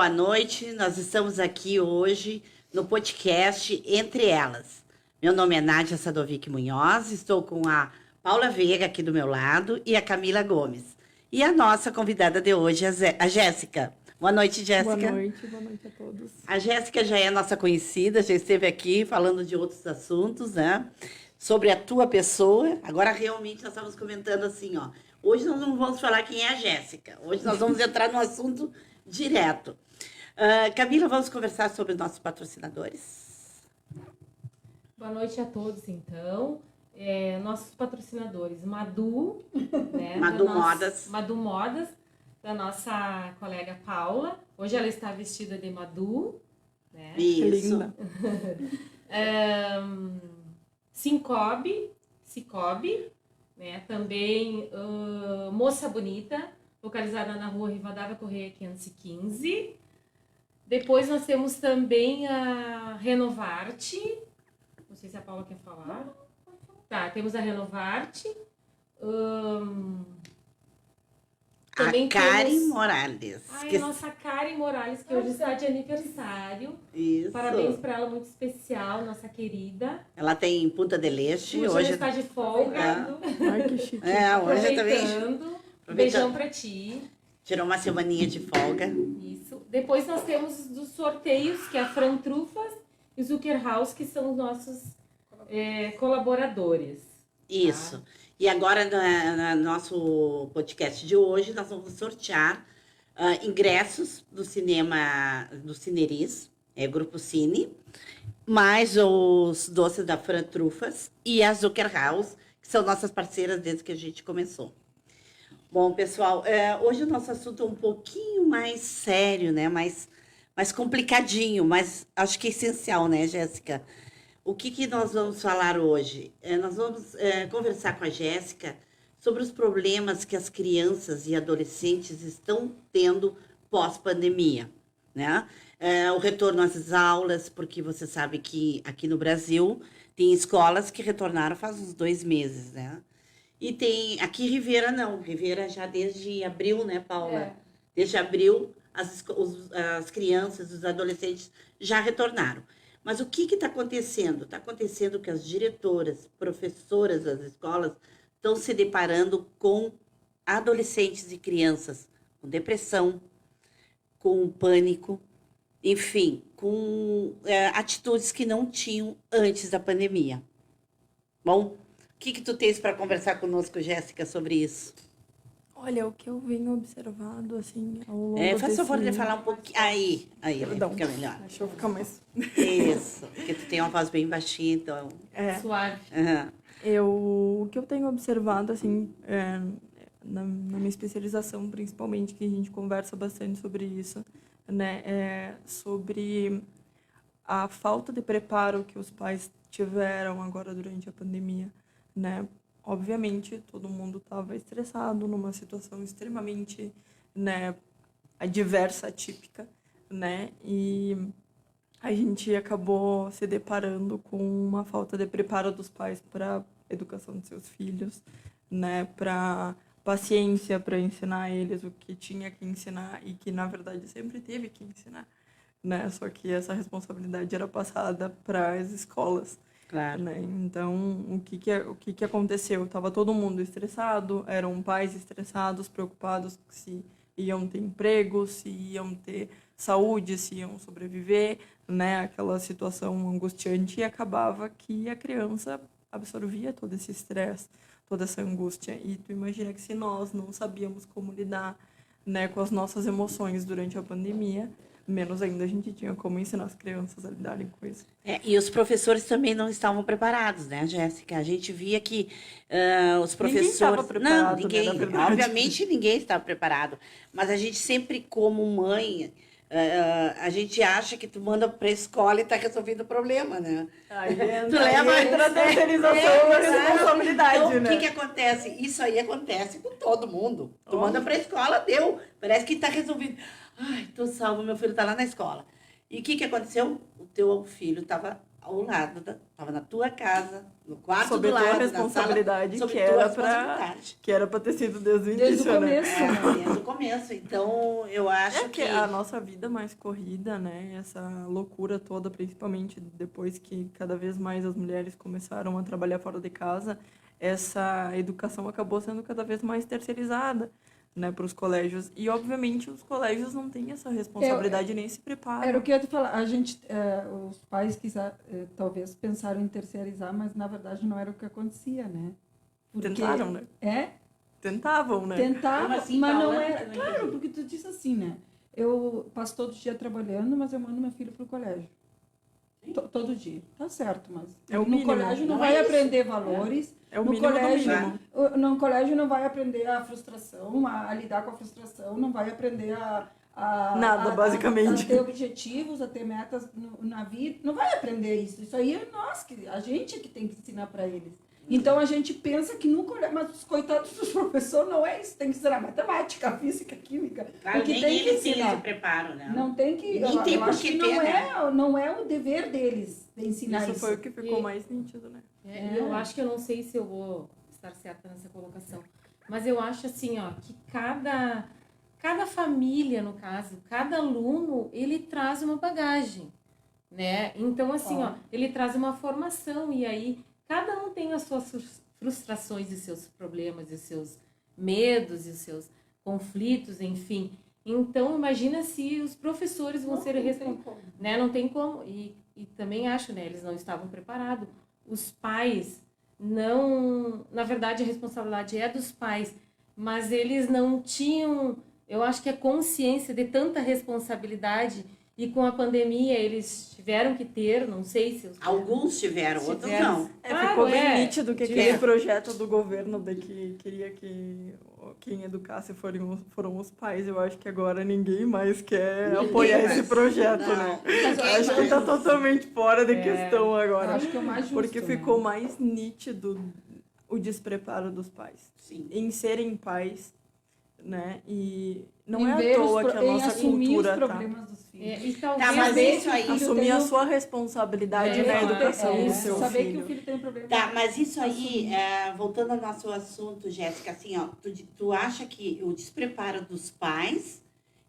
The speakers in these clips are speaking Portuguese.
boa noite. Nós estamos aqui hoje no podcast Entre Elas. Meu nome é Nádia Sadovic Munhoz, estou com a Paula Veiga aqui do meu lado e a Camila Gomes. E a nossa convidada de hoje é a Jéssica. Boa noite, Jéssica. Boa noite a todos. A Jéssica já é nossa conhecida, já esteve aqui falando de outros assuntos, né? Sobre a tua pessoa. Agora, realmente, nós estamos comentando assim, ó. Hoje nós não vamos falar quem é a Jéssica. Hoje nós vamos entrar no assunto direto. Camila, vamos conversar sobre os nossos patrocinadores. Boa noite a todos, então. Nossos patrocinadores, Madu, né? Madu Modas, da nossa colega Paula. Hoje ela está vestida de Madu, né? Isso. Linda. Cicobi, né? Também Moça Bonita, localizada na rua Rivadavia Correia 515. Depois nós temos também a Renovarte. Não sei se a Paula quer falar. Tá, temos a Renovarte. Também a Karen Morales. A nossa Karen Morales, que hoje está de aniversário. Isso. Parabéns para ela, muito especial, nossa querida. Ela tem Punta del Este. Hoje ela está de folga. Ai, que chique. Hoje também. Beijão para ti. Tirou uma semaninha de folga. Isso. Depois nós temos dos sorteios, que é a Fran Trufas e o Zuckerhaus, que são os nossos colaboradores. Isso. Tá? E agora, no nosso podcast de hoje, nós vamos sortear ingressos do cinema, do Cineris, Grupo Cine, mais os doces da Fran Trufas e a Zuckerhaus, que são nossas parceiras desde que a gente começou. Bom, pessoal, hoje o nosso assunto é um pouquinho mais sério, né? Mais complicadinho, mas acho que é essencial, né, Jéssica? O que nós vamos falar hoje? Nós vamos conversar com a Jéssica sobre os problemas que as crianças e adolescentes estão tendo pós-pandemia, né? O retorno às aulas, porque você sabe que aqui no Brasil tem escolas que retornaram faz uns 2 meses, né? E tem aqui Rivera não, Rivera já desde abril, né, Paula? Desde abril as crianças, os adolescentes já retornaram. Mas o que está acontecendo? Está acontecendo que as diretoras, professoras das escolas estão se deparando com adolescentes e crianças com depressão, com pânico, enfim, com atitudes que não tinham antes da pandemia. Bom, o que tu tens para conversar conosco, Jéssica, sobre isso? Olha, o que eu venho observado, assim, ao longo faz favor de falar um pouquinho. Aí fica melhor. Deixa eu ficar mais... Isso, porque tu tem uma voz bem baixinha, então... Suave. O que eu tenho observado, assim, na minha especialização, principalmente, que a gente conversa bastante sobre isso, né, é sobre a falta de preparo que os pais tiveram agora durante a pandemia, né? Obviamente, todo mundo estava estressado, numa situação extremamente, né, adversa, atípica, né? E a gente acabou se deparando com uma falta de preparo dos pais para a educação de seus filhos, né? Para paciência para ensinar eles o que tinha que ensinar e que, na verdade, sempre teve que ensinar, né? Só que essa responsabilidade era passada para as escolas. Claro. Né? Então, o que aconteceu? Estava todo mundo estressado, eram pais estressados, preocupados se iam ter emprego, se iam ter saúde, se iam sobreviver, né? Aquela situação angustiante, e acabava que a criança absorvia todo esse estresse, toda essa angústia. E tu imagina que se nós não sabíamos como lidar, né, com as nossas emoções durante a pandemia, menos ainda a gente tinha como ensinar as crianças a lidarem com isso. E os professores também não estavam preparados, né, Jéssica? A gente via que os professores... Ninguém estava preparado, ninguém, né, na verdade. obviamente ninguém estava preparado. Mas a gente sempre, como mãe, a gente acha que tu manda para a escola e está resolvendo o problema, né? Tu leva a terceirização da responsabilidade, então, né? O que acontece? Isso aí acontece com todo mundo. Tu manda para a escola, deu. Parece que está resolvido. Ai, tô salvo, meu filho está lá na escola. E o que aconteceu? O teu filho estava ao lado, estava na tua casa, no quarto Sob do a tua lado, responsabilidade, na sala, que sob tua era responsabilidade. que era para ter sido desde o Desde o início, né? começo. Desde o começo. Então, eu acho É que a nossa vida mais corrida, né? Essa loucura toda, principalmente depois que cada vez mais as mulheres começaram a trabalhar fora de casa, essa educação acabou sendo cada vez mais terceirizada, né, para os colégios. E, obviamente, os colégios não têm essa responsabilidade nem se preparam. Era o que eu ia te falar. A gente, os pais talvez pensaram em terceirizar, mas na verdade não era o que acontecia, né? Tentaram, né? Tentavam, né? Tentavam, Como assim, mas não Paula? era. Eu não Claro, entendi. porque tu disse assim, né? Eu passo todo dia trabalhando, mas eu mando meu filho pro colégio. Todo dia. Tá certo, mas É o no mínimo. colégio não Não vai é isso. aprender valores. É o no mínimo do colégio, mínimo. no colégio não vai aprender a frustração, a lidar com a frustração, não vai aprender Nada, basicamente. a ter objetivos, a ter metas na vida. Não vai aprender isso. Isso aí é nós, a gente que tem que ensinar para eles. Então a gente pensa que no colégio, mas os coitados dos professores não é isso, tem que ensinar matemática, física, química. Claro, porque nem tem que eles têm ensinar. esse preparo, né? Não tem que. Nem tem eu por acho que que ter, não é o dever deles de ensinar isso. Isso foi o que ficou E- mais nítido, né? Eu acho que eu não sei se eu vou estar certa nessa colocação, mas eu acho assim, ó, que cada família, no caso, cada aluno, ele traz uma bagagem, né? Então, assim, ó, ele traz uma formação e aí cada um tem as suas frustrações e seus problemas e seus medos e seus conflitos, enfim. Então, imagina se os professores vão ser responsáveis, né? Não tem como. E também acho, né? Eles não estavam preparados. Os pais não... Na verdade, a responsabilidade é dos pais, mas eles não tinham, eu acho que a consciência de tanta responsabilidade, e com a pandemia eles tiveram que ter, não sei se os... Alguns tiveram, outros Tiveram. não. Ficou bem nítido que aquele É. projeto do governo de que queria que quem educasse foram os pais. Eu acho que agora ninguém mais quer Ninguém apoiar mais. esse projeto, Não, né? ninguém Acho que mais. tá totalmente fora de questão agora. Acho que é o mais justo, Porque né? ficou mais nítido o despreparo dos pais Sim. em serem pais, né? E não Em é à ver toa que a em nossa assumir cultura os tá. problemas dos filhos. E talvez Tá, mas esse isso aí- filho Assumir tenha a sua responsabilidade É, na é, educação é, do seu saber filho. que o filho tem problema. Tá, mas isso aí, Assumir. voltando ao nosso assunto, Jéssica, assim, ó, tu acha que o despreparo dos pais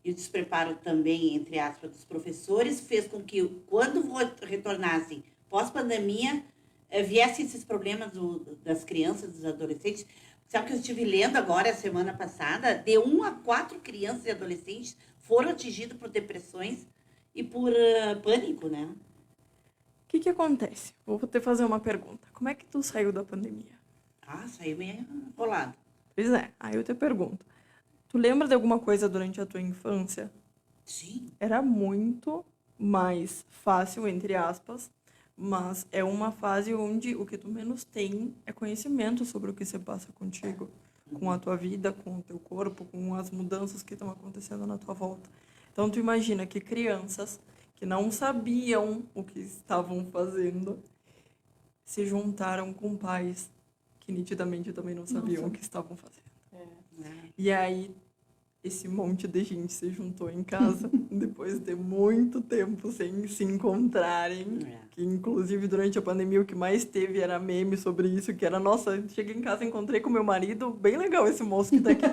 e o despreparo também, entre aspas, dos professores, fez com que, quando retornassem pós-pandemia, viessem esses problemas das crianças, dos adolescentes? Sabe que eu estive lendo agora, semana passada, de 1 a 4 crianças e adolescentes foram atingidos por depressões e por pânico, né? O que acontece? Vou te fazer uma pergunta. Como é que tu saiu da pandemia? Ah, saiu meio enrolado. Pois é, aí eu te pergunto. Tu lembra de alguma coisa durante a tua infância? Sim. Era muito mais fácil, entre aspas, mas é uma fase onde o que tu menos tem é conhecimento sobre o que se passa contigo, com a tua vida, com o teu corpo, com as mudanças que estão acontecendo na tua volta. Então, tu imagina que crianças que não sabiam o que estavam fazendo se juntaram com pais que nitidamente também não sabiam o que estavam fazendo. E aí, esse monte de gente se juntou em casa, depois de muito tempo sem se encontrarem, que inclusive durante a pandemia o que mais teve era meme sobre isso, que era, nossa, cheguei em casa, encontrei com meu marido, bem legal esse moço que tá aqui.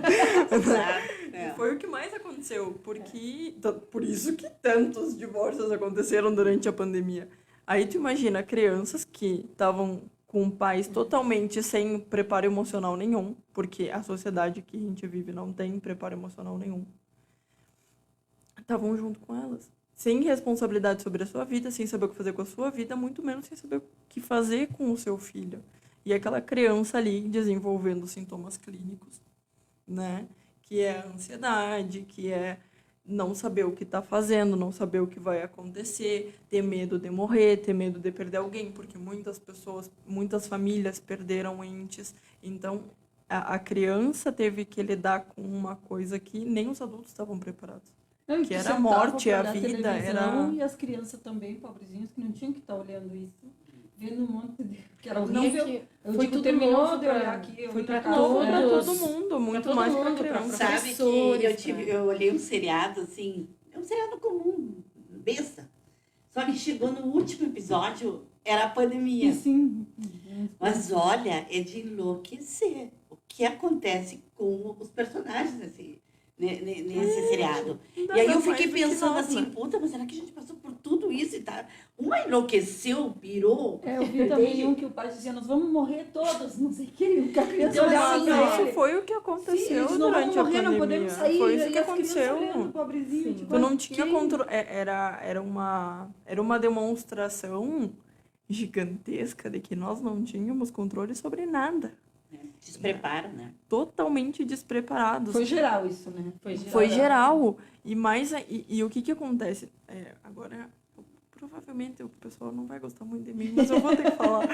E foi o que mais aconteceu, porque por isso que tantos divórcios aconteceram durante a pandemia. Aí tu imagina crianças que estavam com pais totalmente sem preparo emocional nenhum, porque a sociedade que a gente vive não tem preparo emocional nenhum. Estavam junto com elas, sem responsabilidade sobre a sua vida, sem saber o que fazer com a sua vida, muito menos sem saber o que fazer com o seu filho. E aquela criança ali desenvolvendo sintomas clínicos, né? Que é a ansiedade, que é não saber o que está fazendo, não saber o que vai acontecer, ter medo de morrer, ter medo de perder alguém, porque muitas pessoas, muitas famílias perderam entes. Então, a criança teve que lidar com uma coisa que nem os adultos estavam preparados. Não, que era sentava a morte, pra a olhar vida, televisão, era... E as crianças também, pobrezinhas, que não tinham que estar olhando isso, vendo um monte de... que era Não, horrível. que Eu foi digo, tudo terminou novo de pra- olhar aqui, eu foi vim pra casa, Novo para todos. todo mundo, muito todo mais para mundo, pra criança. Sabe que professores, eu olhei um seriado, assim, é um seriado comum, besta. Só que chegou no último episódio, era a pandemia. Sim. Mas olha, é de enlouquecer o que acontece com os personagens nesse seriado. Ainda E aí eu mais fiquei do que pensando nós, assim, né? puta, mas será que a gente passou por tudo isso e tá? Uma enlouqueceu, pirou. Eu vi também um que o pai dizia, nós vamos morrer todos, não sei o que, que a criança Então, olhava assim, pra Isso ele. foi o que Sim, aconteceu eles não vamos durante a morrer, pandemia. não podemos sair. Foi isso e que as crianças aconteceu. olhando, pobrezinho. Sim. Tipo, Tu não tinha quem? controle. Era uma demonstração gigantesca de que nós não tínhamos controle sobre nada. Né? Despreparo, né? Totalmente despreparados. Foi geral isso, né? Foi geral. E o que que acontece? Agora, provavelmente o pessoal não vai gostar muito de mim, mas eu vou ter que falar.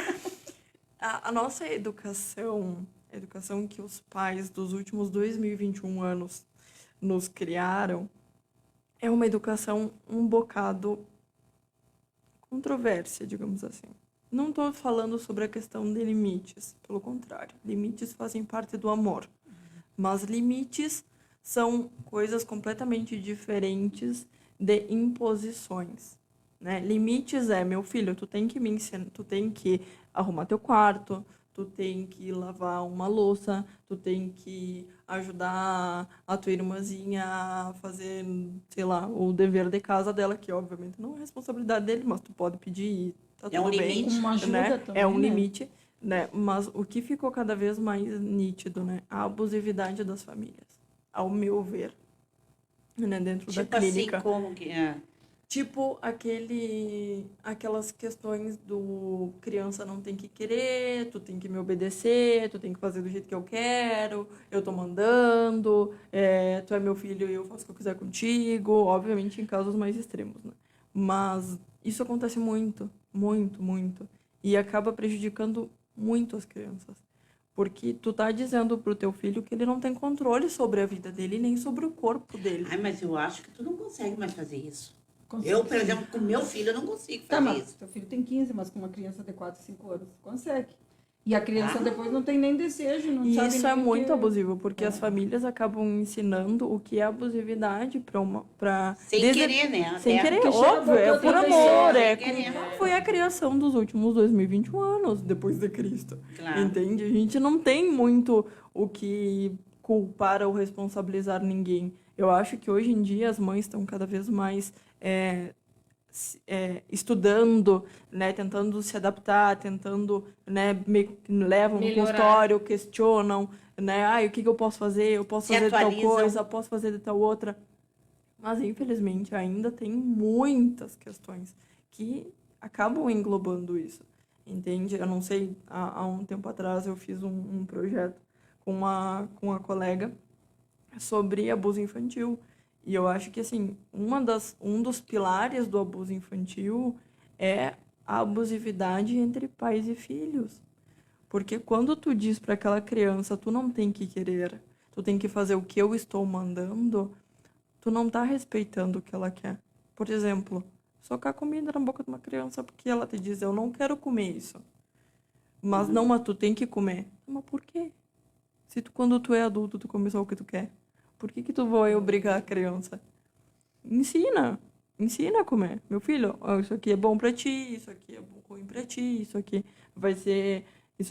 A nossa educação, a educação que os pais dos últimos 2021 anos nos criaram, é uma educação um bocado controvérsia, digamos assim. Não estou falando sobre a questão de limites, pelo contrário. Limites fazem parte do amor. Mas limites são coisas completamente diferentes de imposições, né? Limites meu filho, tu tem que me ensinar, tu tem que arrumar teu quarto, tu tem que lavar uma louça, tu tem que ajudar a tua irmãzinha a fazer, sei lá, o dever de casa dela, que obviamente não é responsabilidade dele, mas tu pode pedir e tá É um tudo bem, limite. Uma ajuda né? também, É um né? limite, né? Mas o que ficou cada vez mais nítido, né? A abusividade das famílias, ao meu ver, né? Dentro da Tipo assim, clínica. como que é? Tipo aquelas questões do criança não tem que querer, tu tem que me obedecer, tu tem que fazer do jeito que eu quero, eu tô mandando, tu é meu filho e eu faço o que eu quiser contigo, obviamente em casos mais extremos, né? Mas isso acontece muito, muito, muito. E acaba prejudicando muito as crianças. Porque tu tá dizendo pro teu filho que ele não tem controle sobre a vida dele, nem sobre o corpo dele. Ai, mas eu acho que tu não consegue mais fazer isso. Consegue. Eu, por exemplo, com meu filho, eu não consigo Tá, fazer mas isso. teu filho tem 15, mas com uma criança de 4, 5 anos, consegue. E a criança Ah. depois não tem nem desejo, não E sabe isso nem é o que- muito abusivo, porque as famílias acabam ensinando o que é abusividade para Sem querer, né? sem Até- querer, Porque chega a óbvio, é boca por outra amor, pessoa, é sem querer. foi a criação dos últimos 2021 anos depois de Cristo. Claro. Entende? A gente não tem muito o que culpar ou responsabilizar ninguém. Eu acho que hoje em dia as mães estão cada vez mais estudando, né, tentando se adaptar, tentando, né, levam no Melhorar. consultório, questionam, né, o que que eu posso fazer? Eu posso Se fazer de tal atualizam. coisa, posso fazer de tal outra. Mas, infelizmente, ainda tem muitas questões que acabam englobando isso, entende? Eu não sei, há um tempo atrás eu fiz um projeto com uma colega sobre abuso infantil. E eu acho que, assim, um dos pilares do abuso infantil é a abusividade entre pais e filhos. Porque quando tu diz para aquela criança, tu não tem que querer, tu tem que fazer o que eu estou mandando, tu não tá respeitando o que ela quer. Por exemplo, socar comida na boca de uma criança porque ela te diz, eu não quero comer isso. Mas não, mas tu tem que comer. Mas por quê? Se quando tu é adulto, tu come só o que tu quer. Por que tu vai obrigar a criança? Ensina a comer. Meu filho, isso aqui é bom pra ti, isso aqui é ruim pra ti, isso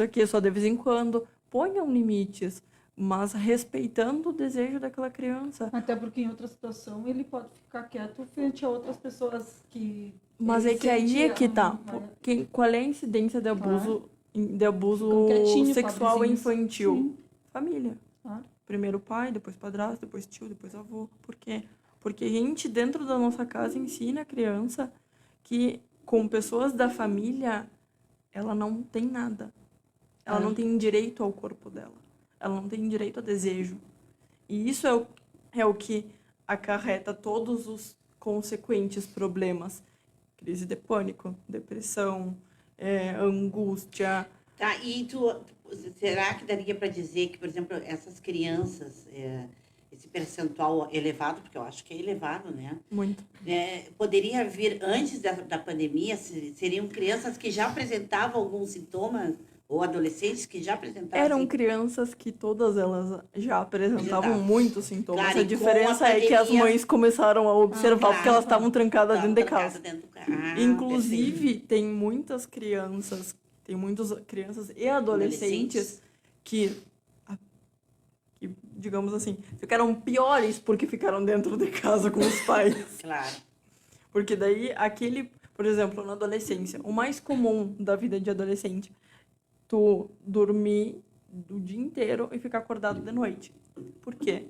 aqui é só de vez em quando. Ponham limites, mas respeitando o desejo daquela criança. Até porque em outra situação ele pode ficar quieto frente a outras pessoas que... Mas ele é que aí é sente que tá. uma- Qual é a incidência de abuso Ficam quietinho, sexual e pobrezinhos. infantil? Sim, Família. claro. Primeiro pai, depois padrasto, depois tio, depois avô. Por quê? Porque a gente, dentro da nossa casa, ensina a criança que com pessoas da família, ela não tem nada. Ela não tem direito ao corpo dela. Ela não tem direito a desejo. E isso é o que acarreta todos os consequentes problemas. Crise de pânico, depressão, angústia. Tá, e será que daria para dizer que, por exemplo, essas crianças, esse percentual elevado, porque eu acho que é elevado, né? Muito. Poderia vir antes da pandemia? Seriam crianças que já apresentavam alguns sintomas Ou adolescentes que já apresentavam Eram assim, crianças que todas elas já apresentavam Apresentavam. muitos sintomas. Claro, A e com diferença a é que as pandemia- mães começaram a observar porque elas claro. estavam trancadas dentro de casa. Dentro do carro. Ah, Inclusive, tem muitas crianças e adolescentes que, digamos assim, ficaram piores porque ficaram dentro de casa com os pais. perfeito. Claro. Porque daí, por exemplo, na adolescência, o mais comum da vida de adolescente, tu dormir o dia inteiro e ficar acordado de noite. Por quê?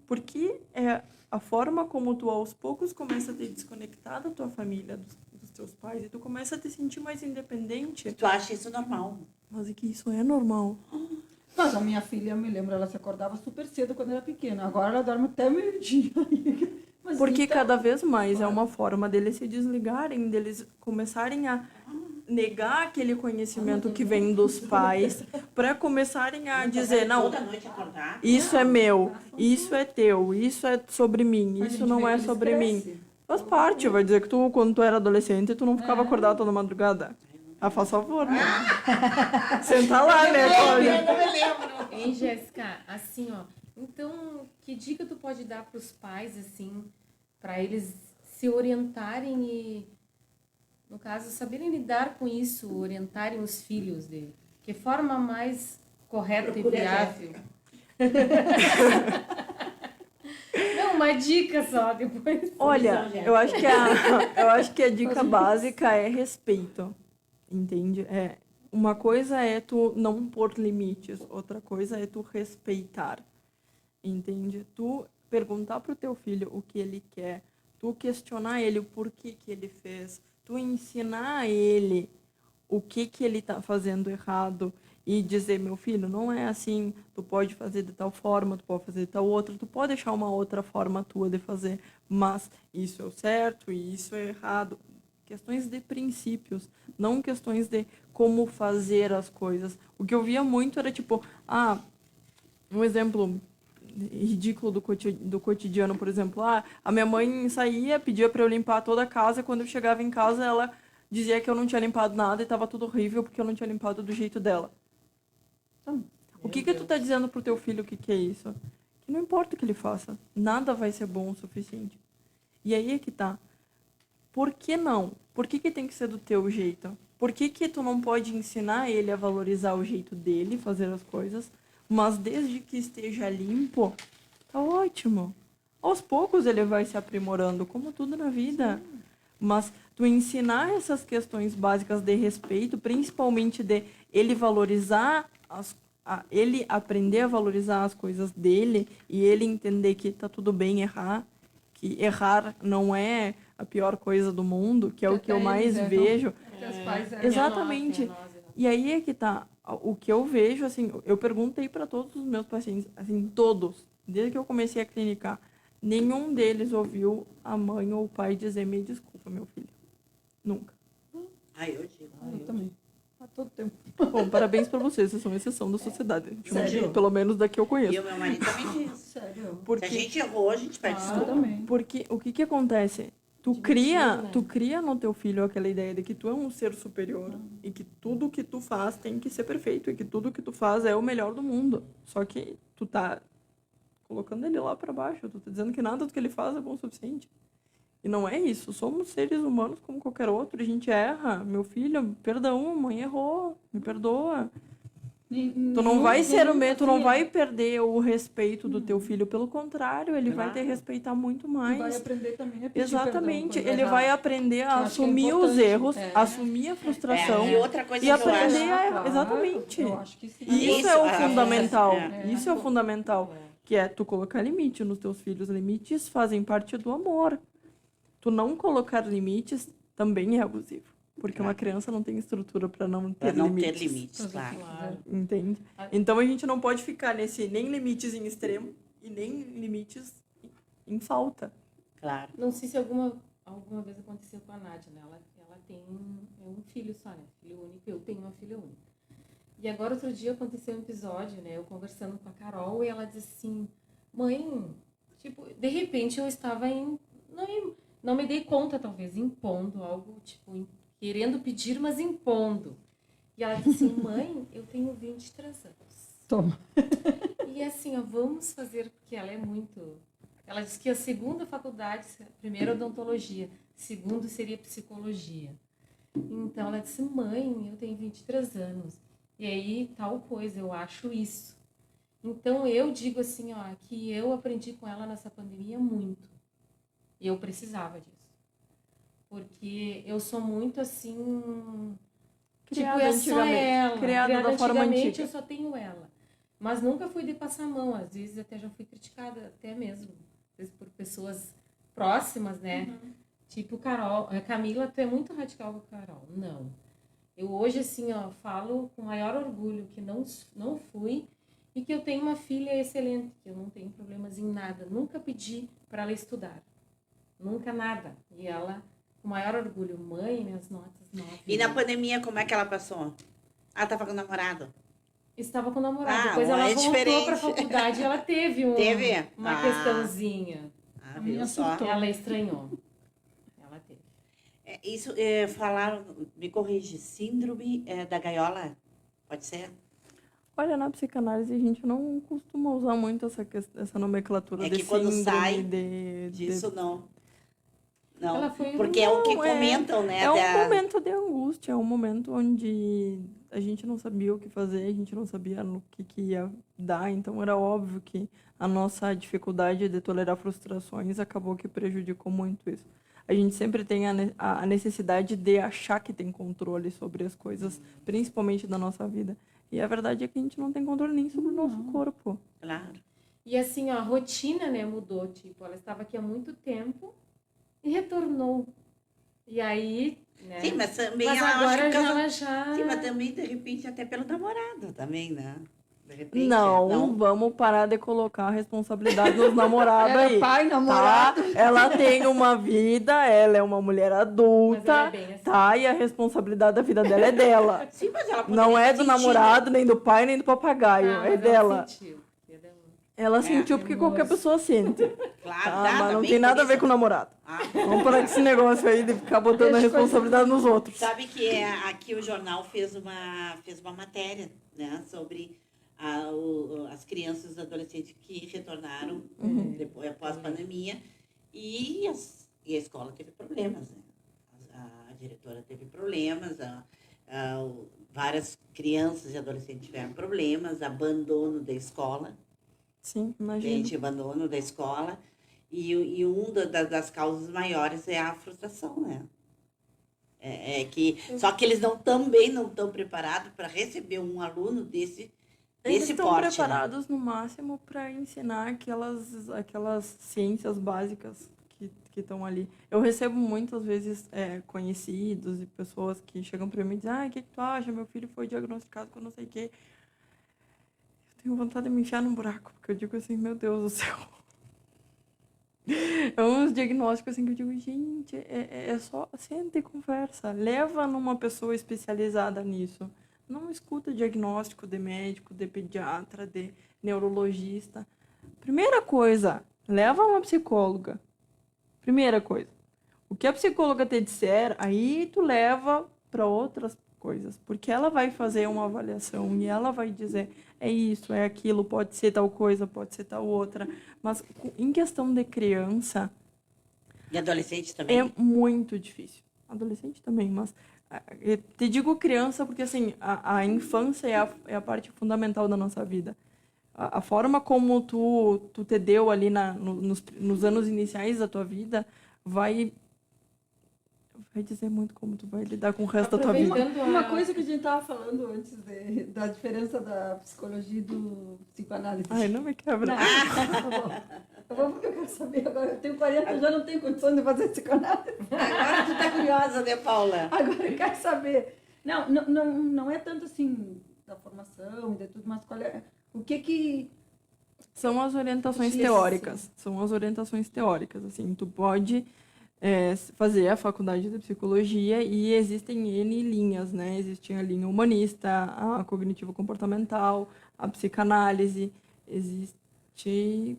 Porque é a forma como tu aos poucos começa a te desconectar da tua família, dos teus pais, e tu começa a te sentir mais independente. Tu acha isso normal? Mas é que isso é normal. Mas a minha filha, eu me lembro, ela se acordava super cedo quando era pequena. Agora ela dorme até meio-dia. Mas Porque então, cada vez mais é uma forma deles se desligarem, deles começarem a negar aquele conhecimento que vem dos pais, para começarem a dizer, não, Toda noite acordar. isso é meu, isso é teu, isso é sobre mim, a isso gente não vê é que eles sobre mim. crescem. Faz parte, vai dizer que tu, quando tu era adolescente, tu não ficava acordado toda madrugada. Ah, faz favor, né? Senta lá, né, Cláudia? Eu não me lembro. Hein, Jéssica? Assim, ó. Então, que dica tu pode dar para os pais, assim, para eles se orientarem e, no caso, saberem lidar com isso, orientarem os filhos de que forma mais correta Procure e a viável? Não, uma dica só, depois. Olha, eu acho que a dica básica é respeito, entende? Uma coisa é tu não pôr limites, outra coisa é tu respeitar, entende? Tu perguntar pro teu filho o que ele quer, tu questionar ele o porquê que ele fez, tu ensinar ele o que ele tá fazendo errado e dizer, meu filho, não é assim, tu pode fazer de tal forma, tu pode fazer de tal outra, tu pode achar uma outra forma tua de fazer, mas isso é o certo e isso é errado. Questões de princípios, não questões de como fazer as coisas. O que eu via muito era tipo, um exemplo ridículo do cotidiano, por exemplo, a minha mãe saía, pedia para eu limpar toda a casa, e quando eu chegava em casa ela dizia que eu não tinha limpado nada e estava tudo horrível porque eu não tinha limpado do jeito dela. O que tu tá dizendo pro teu filho o que é isso? Que não importa o que ele faça, nada vai ser bom o suficiente. E aí é que tá. Por que não? Por que tem que ser do teu jeito? Por que tu não pode ensinar ele a valorizar o jeito dele, fazer as coisas, mas desde que esteja limpo, tá ótimo. Aos poucos ele vai se aprimorando, como tudo na vida. Mas tu ensinar essas questões básicas de respeito, principalmente de ele valorizar ele aprender a valorizar as coisas dele e ele entender que tá tudo bem errar, que errar não é a pior coisa do mundo, que é o que eu mais vejo. Exatamente. E aí é que tá. O que eu vejo, assim, eu perguntei para todos os meus pacientes, assim, todos, desde que eu comecei a clinicar, nenhum deles ouviu a mãe ou o pai dizer, me desculpa, meu filho. Nunca. Eu digo. Eu também. A todo tempo. Bom, parabéns para vocês, vocês são exceção da sociedade. Sério? Pelo menos da que eu E conheço. o meu marido também diz. Sério. Porque, Se a gente errou, a gente pede Eu desculpa. também. porque o que acontece? Tu Divertido, né? cria no teu filho aquela ideia de que tu é um ser superior e que tudo que tu faz tem que ser perfeito e que tudo que tu faz é o melhor do mundo. Só que tu tá colocando ele lá para baixo, tu tá dizendo que nada do que ele faz é bom o suficiente. E não é isso, somos seres humanos como qualquer outro, a gente erra. Meu filho, perdão, mãe errou, me perdoa. Tu não vai tu não vai perder o respeito do teu filho, pelo contrário, ele vai te respeitar muito Vai mais. aprender também a pedir Exatamente, perdão quando ele errar. vai aprender a Eu acho que é assumir os importante. erros, assumir a frustração E outra coisa e que eu aprender acho. a Claro, exatamente. Eu acho que sim. E isso Isso, é o a- fundamental. é. Isso é o fundamental, que é tu colocar limite nos teus filhos. Limites fazem parte do amor. Tu não colocar limites também é abusivo. Porque uma criança não tem estrutura para não ter Para não limites. ter limites, claro. Claro. Entende? Então a gente não pode ficar nesse nem limites em extremo e nem limites em falta. Claro. Não sei se alguma vez aconteceu com a Nádia, né? Ela tem um filho só, né? Filho único, eu tenho uma filha única. E agora, outro dia, aconteceu um episódio, né? Eu conversando com a Carol e ela disse assim, mãe, tipo, de repente eu estava não me dei conta, talvez, impondo algo, tipo, querendo pedir, mas impondo. E ela disse assim, mãe, eu tenho 23 anos. Toma. E assim, ó, vamos fazer, porque ela é muito... Ela disse que a segunda faculdade, primeiro odontologia, segundo seria psicologia. Então ela disse, mãe, eu tenho 23 anos. E aí, tal coisa, eu acho isso. Então eu digo assim, ó, que eu aprendi com ela nessa pandemia muito. E eu precisava disso. Porque eu sou muito assim... Criada tipo, é só antigamente. ela. Criada da forma antigamente, antiga. eu só tenho ela. Mas nunca fui de passar a mão. Às vezes até já fui criticada, até mesmo. Às vezes por pessoas próximas, né? Tipo, Carol, Camila, tu é muito radical com a Carol. Não. Eu hoje, assim, ó, falo com maior orgulho que não fui e que eu tenho uma filha excelente, que eu não tenho problemas em nada. Nunca pedi para ela estudar. Nunca nada. E ela, com maior orgulho, mãe, minhas notas 9. E na pandemia, como é que ela passou? Ah, tava com o namorado? Estava com o namorado. Ah, Depois ela é voltou diferente. para a faculdade e ela teve, Teve? uma Ah. questãozinha. Ah, A minha viu só? surtou. Ela estranhou. Ela teve. Isso, falaram, me corrige, síndrome da gaiola? Pode ser? Olha, na psicanálise a gente não costuma usar muito essa nomenclatura É de que quando síndrome, sai de... Disso não. Não, Ela foi- porque é o que Não, é- comentam, né? É um momento de angústia, é um momento onde a gente não sabia o que fazer, a gente não sabia no que ia dar, então era óbvio que a nossa dificuldade de tolerar frustrações acabou que prejudicou muito isso. A gente sempre tem a necessidade de achar que tem controle sobre as coisas, principalmente da nossa vida. E a verdade é que a gente não tem controle nem sobre o nosso corpo. Claro. E assim, ó, a rotina, né, mudou. Tipo, ela estava aqui há muito tempo e retornou. E aí, né? Sim, mas também Mas ela acha agora que já, casa- ela já... Sim, mas também, de repente, até pelo namorado também, né? De repente. Não, vamos parar de colocar a responsabilidade nos namorados Era aí. pai, namorado. Tá? Ela tem uma vida, ela é uma mulher Mas ela adulta, é bem assim. tá? E a responsabilidade da vida dela é dela. Sim, mas ela poderia Não é ter do sentido. namorado, nem do pai, nem do papagaio. Ah, é mas dela. ela sentiu. Ela sentiu porque teimoso. qualquer pessoa sente. Claro, Tá? dá, Mas não também tem nada a por ver isso. com o namorado. Ah, Vamos parar com esse negócio aí de ficar botando a Deixa eu responsabilidade nos outros. sabe que aqui o jornal fez uma matéria, né, sobre as crianças e adolescentes que retornaram depois, após a pandemia e a escola teve problemas, né? A diretora teve problemas, várias crianças e adolescentes tiveram problemas, abandono da escola, Sim, imagina. gente, abandono da escola, e das causas maiores é a frustração, né? Só que eles também não estão preparados para receber um aluno Eles desse estão porte. Né? preparados no máximo para ensinar aquelas ciências básicas que estão ali. Eu recebo muitas vezes conhecidos e pessoas que chegam para mim e dizem: o que tu acha? Meu filho foi diagnosticado com não sei o quê. Eu tenho vontade de me enfiar num buraco, porque eu digo assim, meu Deus do céu. É uns diagnósticos assim que eu digo, gente, é só senta e conversa. Leva numa pessoa especializada nisso. Não escuta diagnóstico de médico, de pediatra, de neurologista. Primeira coisa, leva uma psicóloga. Primeira coisa. O que a psicóloga te disser, aí tu leva para outras coisas. Porque ela vai fazer uma avaliação e ela vai dizer, é isso, é aquilo, pode ser tal coisa, pode ser tal outra. Mas em questão de criança, E adolescente também? é muito difícil. Adolescente também, mas eu te digo criança porque assim, a infância é a parte fundamental da nossa vida. A forma como tu te deu ali nos anos iniciais da tua vida vai dizer muito como tu vai lidar com o resto da tua vida. Aproveitando Uma coisa que a gente estava falando antes da diferença da psicologia e do psicoanálise. Ai, não me quebra. Tá bom, porque eu quero saber agora. Eu tenho 40, já não tenho condições de fazer psicoanálise. Agora tu tá curiosa, né, Paula? Agora eu quero saber. Não é tanto assim da formação e de tudo, mas qual é. O que. São as orientações Isso. teóricas. São as orientações teóricas. Assim, tu pode fazer a faculdade de psicologia e existem N linhas, né? Existe a linha humanista, a cognitivo-comportamental, a psicanálise, existe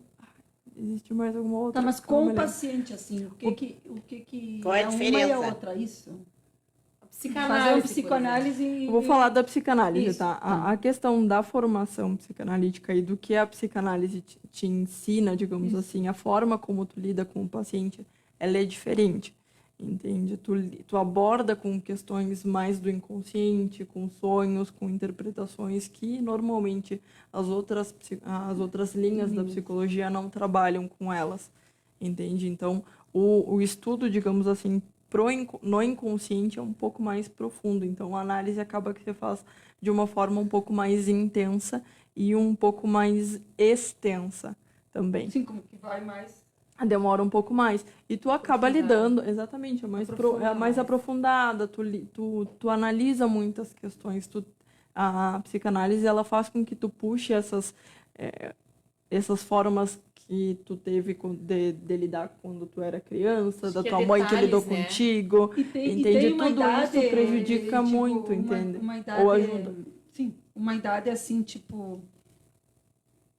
mais alguma outra. Tá, mas que eu com não o me lembro. paciente, assim, o que Qual é a uma e diferença? a outra, isso? a Psicanálise. Fazer um por psicanálise e... Eu vou falar da psicanálise, Isso, tá? tá. A questão da formação psicanalítica e do que a psicanálise te ensina, digamos Isso. assim, a forma como tu lida com o paciente, ela é diferente, entende? Tu aborda com questões mais do inconsciente, com sonhos, com interpretações que normalmente as outras linhas da psicologia não trabalham com elas, entende? Então, o estudo, digamos assim, no inconsciente é um pouco mais profundo. Então, a análise acaba que você faz de uma forma um pouco mais intensa e um pouco mais extensa também. Sim, como que vai mais... Demora um pouco mais. E tu acaba lidando, exatamente, é mais aprofundada, tu analisa muitas questões. A psicanálise, ela faz com que tu puxe essas formas que tu teve de lidar quando tu era criança, da tua mãe que lidou contigo, E entende? tem uma Tudo idade, isso prejudica tipo, muito, entende? Uma idade, ou ajuda. Sim, uma idade assim, tipo...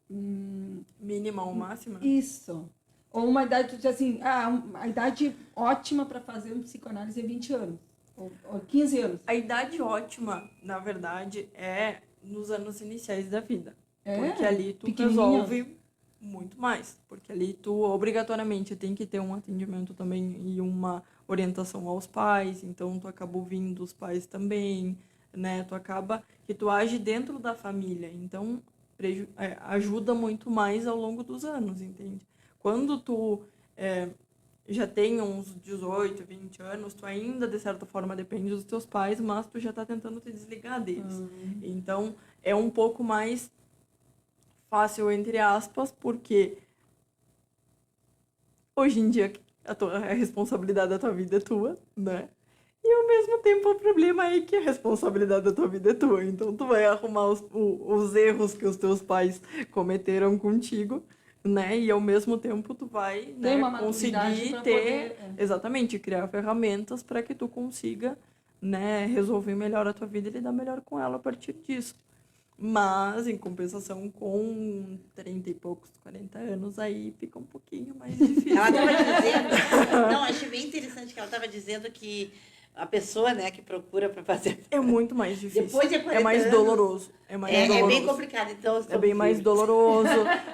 Mínima ou máxima? Isso. Ou uma idade, tu diz assim, a idade ótima para fazer um psicanálise é 20 anos. Ou 15 anos. A idade ótima, na verdade, é nos anos iniciais da vida. É? Porque ali tu resolve muito mais. Porque ali tu, obrigatoriamente, tem que ter um atendimento também e uma orientação aos pais. Então, tu acaba ouvindo os pais também, né? Tu acaba que tu age dentro da família. Então, ajuda muito mais ao longo dos anos, entende? Quando tu já tem uns 18, 20 anos, tu ainda, de certa forma, depende dos teus pais, mas tu já tá tentando te desligar deles. Então, é um pouco mais fácil, entre aspas, porque hoje em dia a responsabilidade da tua vida é tua, né? E, ao mesmo tempo, o problema é que a responsabilidade da tua vida é tua. Então, tu vai arrumar os erros que os teus pais cometeram contigo, né? E ao mesmo tempo tu vai, né, conseguir ter, exatamente, criar ferramentas para que tu consiga, né, resolver melhor a tua vida e lidar melhor com ela a partir disso. Mas, em compensação, com 30 e poucos, 40 anos, aí fica um pouquinho mais difícil. Ela estava dizendo... Não, achei bem interessante que ela estava dizendo que a pessoa, né, que procura para fazer... É muito mais difícil. Depois de 40 é mais anos, doloroso. É bem complicado, então... É bem mais doloroso.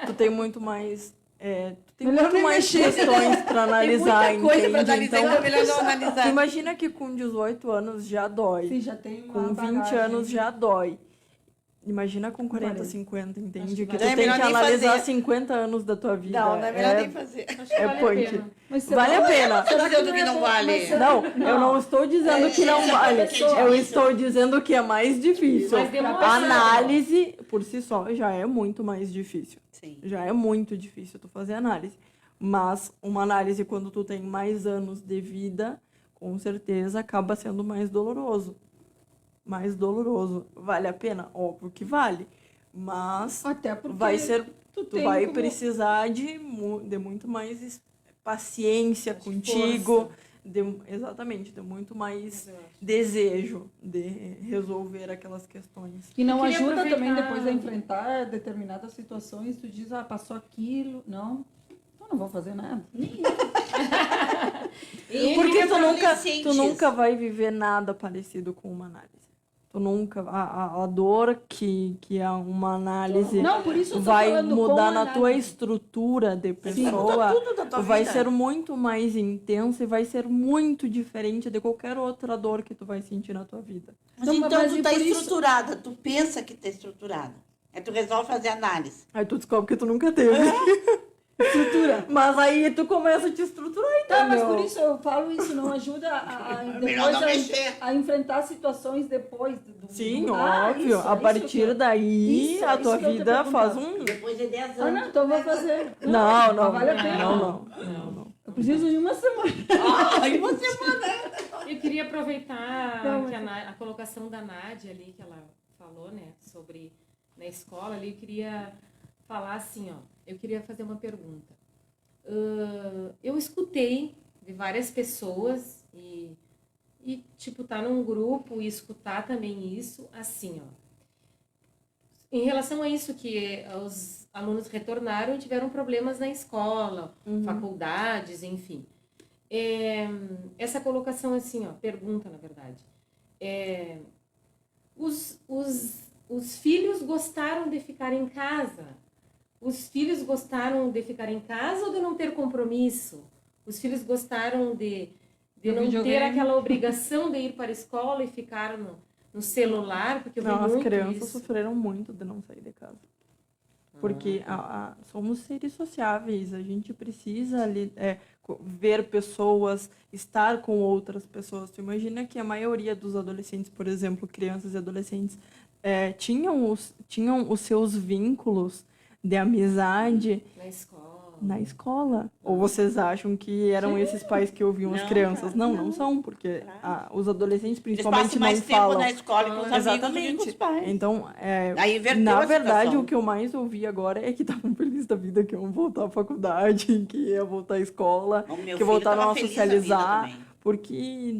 Tu tem muito mais... tu tem muito mais questões para analisar. Tem muita coisa para analisar, então, é melhor não analisar. Imagina que com 18 anos já dói. Sim, já tem uma com 20 bagagem. anos já dói. Imagina com 40, 50, entende? Que tu é tem que analisar fazer. 50 anos da tua vida. Não é melhor nem fazer. Punk. Vale a pena. Você está dizendo que não vale. Não, eu não estou dizendo que não vale. Eu estou dizendo que é mais difícil. A análise, por si só, já é muito mais difícil. Sim. Já é muito difícil tu fazer análise. Mas uma análise, quando tu tem mais anos de vida, com certeza acaba sendo mais doloroso. Mais doloroso. Vale a pena? Óbvio que vale. Mas até porque vai ser, tu vai como... precisar de muito mais paciência contigo. Exatamente, de muito mais desejo de resolver aquelas questões. E não ajuda também depois a enfrentar determinadas situações. Tu diz, passou aquilo. Não, então não vou fazer nada. Porque tu nunca vai viver nada parecido com uma análise. Tu nunca... A dor que é uma análise não, por isso vai mudar na tua estrutura de pessoa. Tudo da tua vai vida. ser muito mais intensa e vai ser muito diferente de qualquer outra dor que tu vai sentir na tua vida. Mas então tu tá estruturada, tu pensa que tá estruturada. Aí tu resolve fazer análise. Aí tu descobre que tu nunca teve. Estrutura. Mas aí tu começa a te estruturar, então. Mas por isso eu falo isso, não ajuda a enfrentar situações depois. Sim, óbvio. A partir daí, a tua vida faz um... Depois de 10 anos. Não, então eu vou fazer. Não. Vale a pena. Não. Eu preciso de uma semana. Uma semana. Eu queria aproveitar que a colocação da Nádia ali, que ela falou, né, sobre na escola ali, eu queria falar assim, eu queria fazer uma pergunta. Eu escutei de várias pessoas e tipo, tá num grupo e escutar também isso, assim, em relação a isso que os alunos retornaram e tiveram problemas na escola, faculdades, enfim. Essa colocação assim, pergunta, na verdade. os filhos gostaram de ficar em casa. Os filhos gostaram de ficar em casa ou de não ter compromisso? Os filhos gostaram de não ter aquela obrigação de ir para a escola e ficar no celular? Porque eu vi Não, as muito crianças isso. sofreram muito de não sair de casa. Porque somos seres sociáveis, a gente precisa ver pessoas, estar com outras pessoas. Tu imagina que a maioria dos adolescentes, por exemplo, crianças e adolescentes, tinham os seus vínculos de amizade Na escola. na escola. Ou vocês acham que eram esses pais que ouviam as Não, crianças? claro, Não, não. não são, porque Claro. os adolescentes Eles principalmente passam não mais tempo falam. na escola com os amigos do que com Exatamente. os pais. Então, Aí inverteu na a verdade, situação. o que eu mais ouvi agora é que estavam felizes da vida, que iam voltar à faculdade, que ia voltar à escola, O meu que voltaram filho tava a feliz da vida socializar, também. porque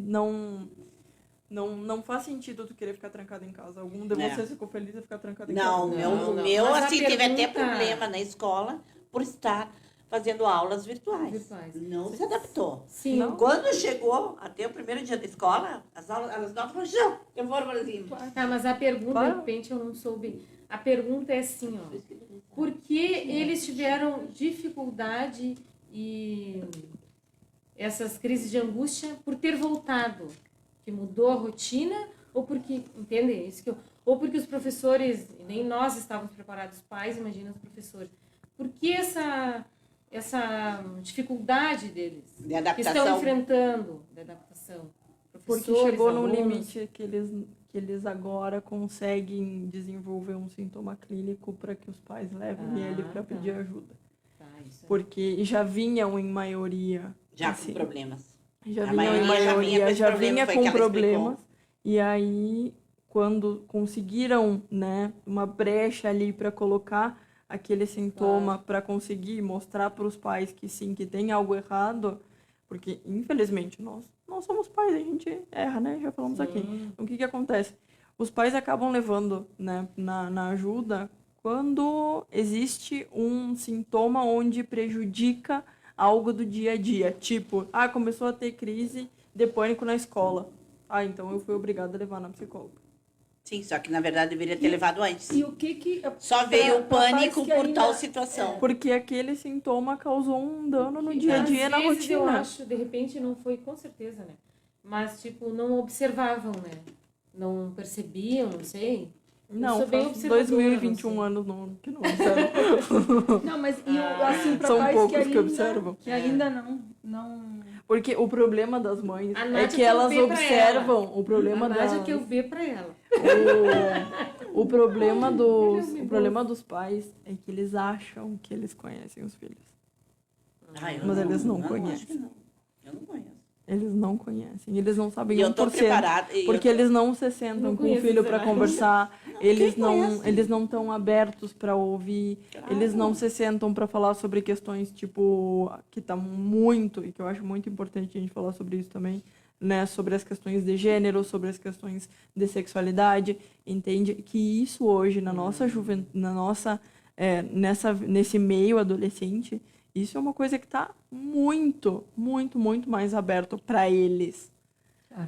não faz sentido tu querer ficar trancado em casa. Algum de vocês ficou feliz de ficar trancado em Não, casa? o não. meu Mas a assim, teve até pergunta- problema na escola por estar fazendo aulas virtuais. Virtuais. Não se adaptou. Sim. Não. Quando chegou, até o primeiro dia da escola, as notas falaram, não, eu vou para cima. Tá, mas a pergunta, Claro. de repente, eu não soube. A pergunta é assim, ó. Por que eles tiveram dificuldade e essas crises de angústia por ter voltado? Que mudou a rotina? Ou porque, entende? Ou porque os professores, nem nós estávamos preparados, os pais, imagina os professores. Por que essa dificuldade deles? De Que adaptação. estão enfrentando de adaptação? Porque Professores, chegou num alunos. limite que eles agora conseguem desenvolver um sintoma clínico para que os pais levem ele para pedir ajuda. Tá, isso é. Porque já vinham em maioria. Já assim, com problemas. Já A vinham em maioria maioria, já vinha com esse problema, foi que ela problemas. E aí, quando conseguiram, né, uma brecha ali para colocar aquele sintoma, para conseguir mostrar para os pais que sim, que tem algo errado, porque infelizmente nós somos pais, a gente erra, né? Já falamos aqui. Então, o que acontece? Os pais acabam levando, né, na ajuda quando existe um sintoma onde prejudica algo do dia a dia. Tipo, começou a ter crise de pânico na escola. Então eu fui obrigada a levar na psicóloga. Sim, só que na verdade deveria ter levado antes. E o que Só veio o pra pais pânico que por ainda- tal situação. Porque aquele sintoma causou um dano no dia a dia, na Às vezes, eu rotina. acho, de repente, não foi, com certeza, né? Mas, tipo, não observavam, né? Não percebiam, não sei. Não, sou bem faz observadora, 2021 não sei. anos que não observam. Não, mas assim, para São pais poucos que que ainda, observam. que ainda não... Porque o problema das mães A é Nádia que tem elas o B pra observam. ela. O problema A Nádia das... que eu ver pra ela. O problema dos, Ele é um o problema dos pais é que eles acham que eles conhecem os filhos. Mas eles não acho conhecem. que não. Eu não conheço. Eles não conhecem. Eles não sabem E eu tô 1%. preparada. e Porque eu tô- eles não se sentam Não com o conheço filho Zé para Mário. conversar. conhece? Eles não estão abertos para ouvir. Claro. Eles não se sentam para falar sobre questões tipo que tá muito, e que eu acho muito importante a gente falar sobre isso também, né, sobre as questões de gênero, sobre as questões de sexualidade, entende? Que isso hoje na nossa juventude, nesse meio adolescente, isso é uma coisa que está muito, muito, muito mais aberto para eles.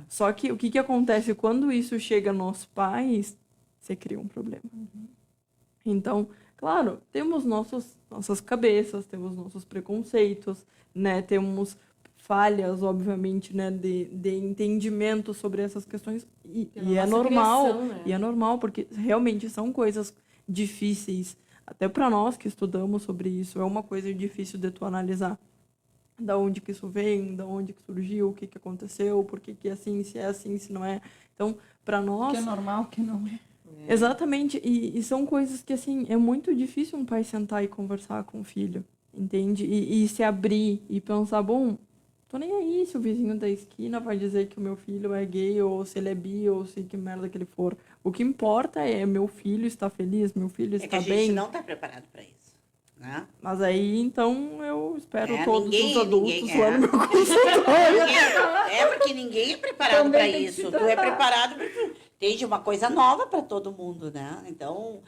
Só que o que acontece quando isso chega nos pais, você cria um problema. Então, claro, temos nossas cabeças, temos nossos preconceitos, né? Temos falhas, obviamente, né, de entendimento sobre essas questões. E é nossa normal. criação, né? E é normal, porque realmente são coisas difíceis. Até para nós que estudamos sobre isso, é uma coisa difícil de tu analisar. Da onde que isso vem, da onde que surgiu, o que que aconteceu, por que que é assim, se é assim, se não é. Então, para nós... Que é normal, que não é. Exatamente, e são coisas que, assim, é muito difícil um pai sentar e conversar com o filho, entende? E se abrir e pensar, bom, tô nem aí se o vizinho da esquina vai dizer que o meu filho é gay, ou se ele é bi, ou se que merda que ele for. O que importa é meu filho estar feliz, meu filho É que está a gente bem. não está preparado para isso. Né? Mas aí, então, eu espero todos os adultos ninguém- lá no meu consultório. Porque ninguém é preparado Também para tem que isso. se Tu é tratar. preparado para... Tem uma coisa nova para todo mundo, né? Então,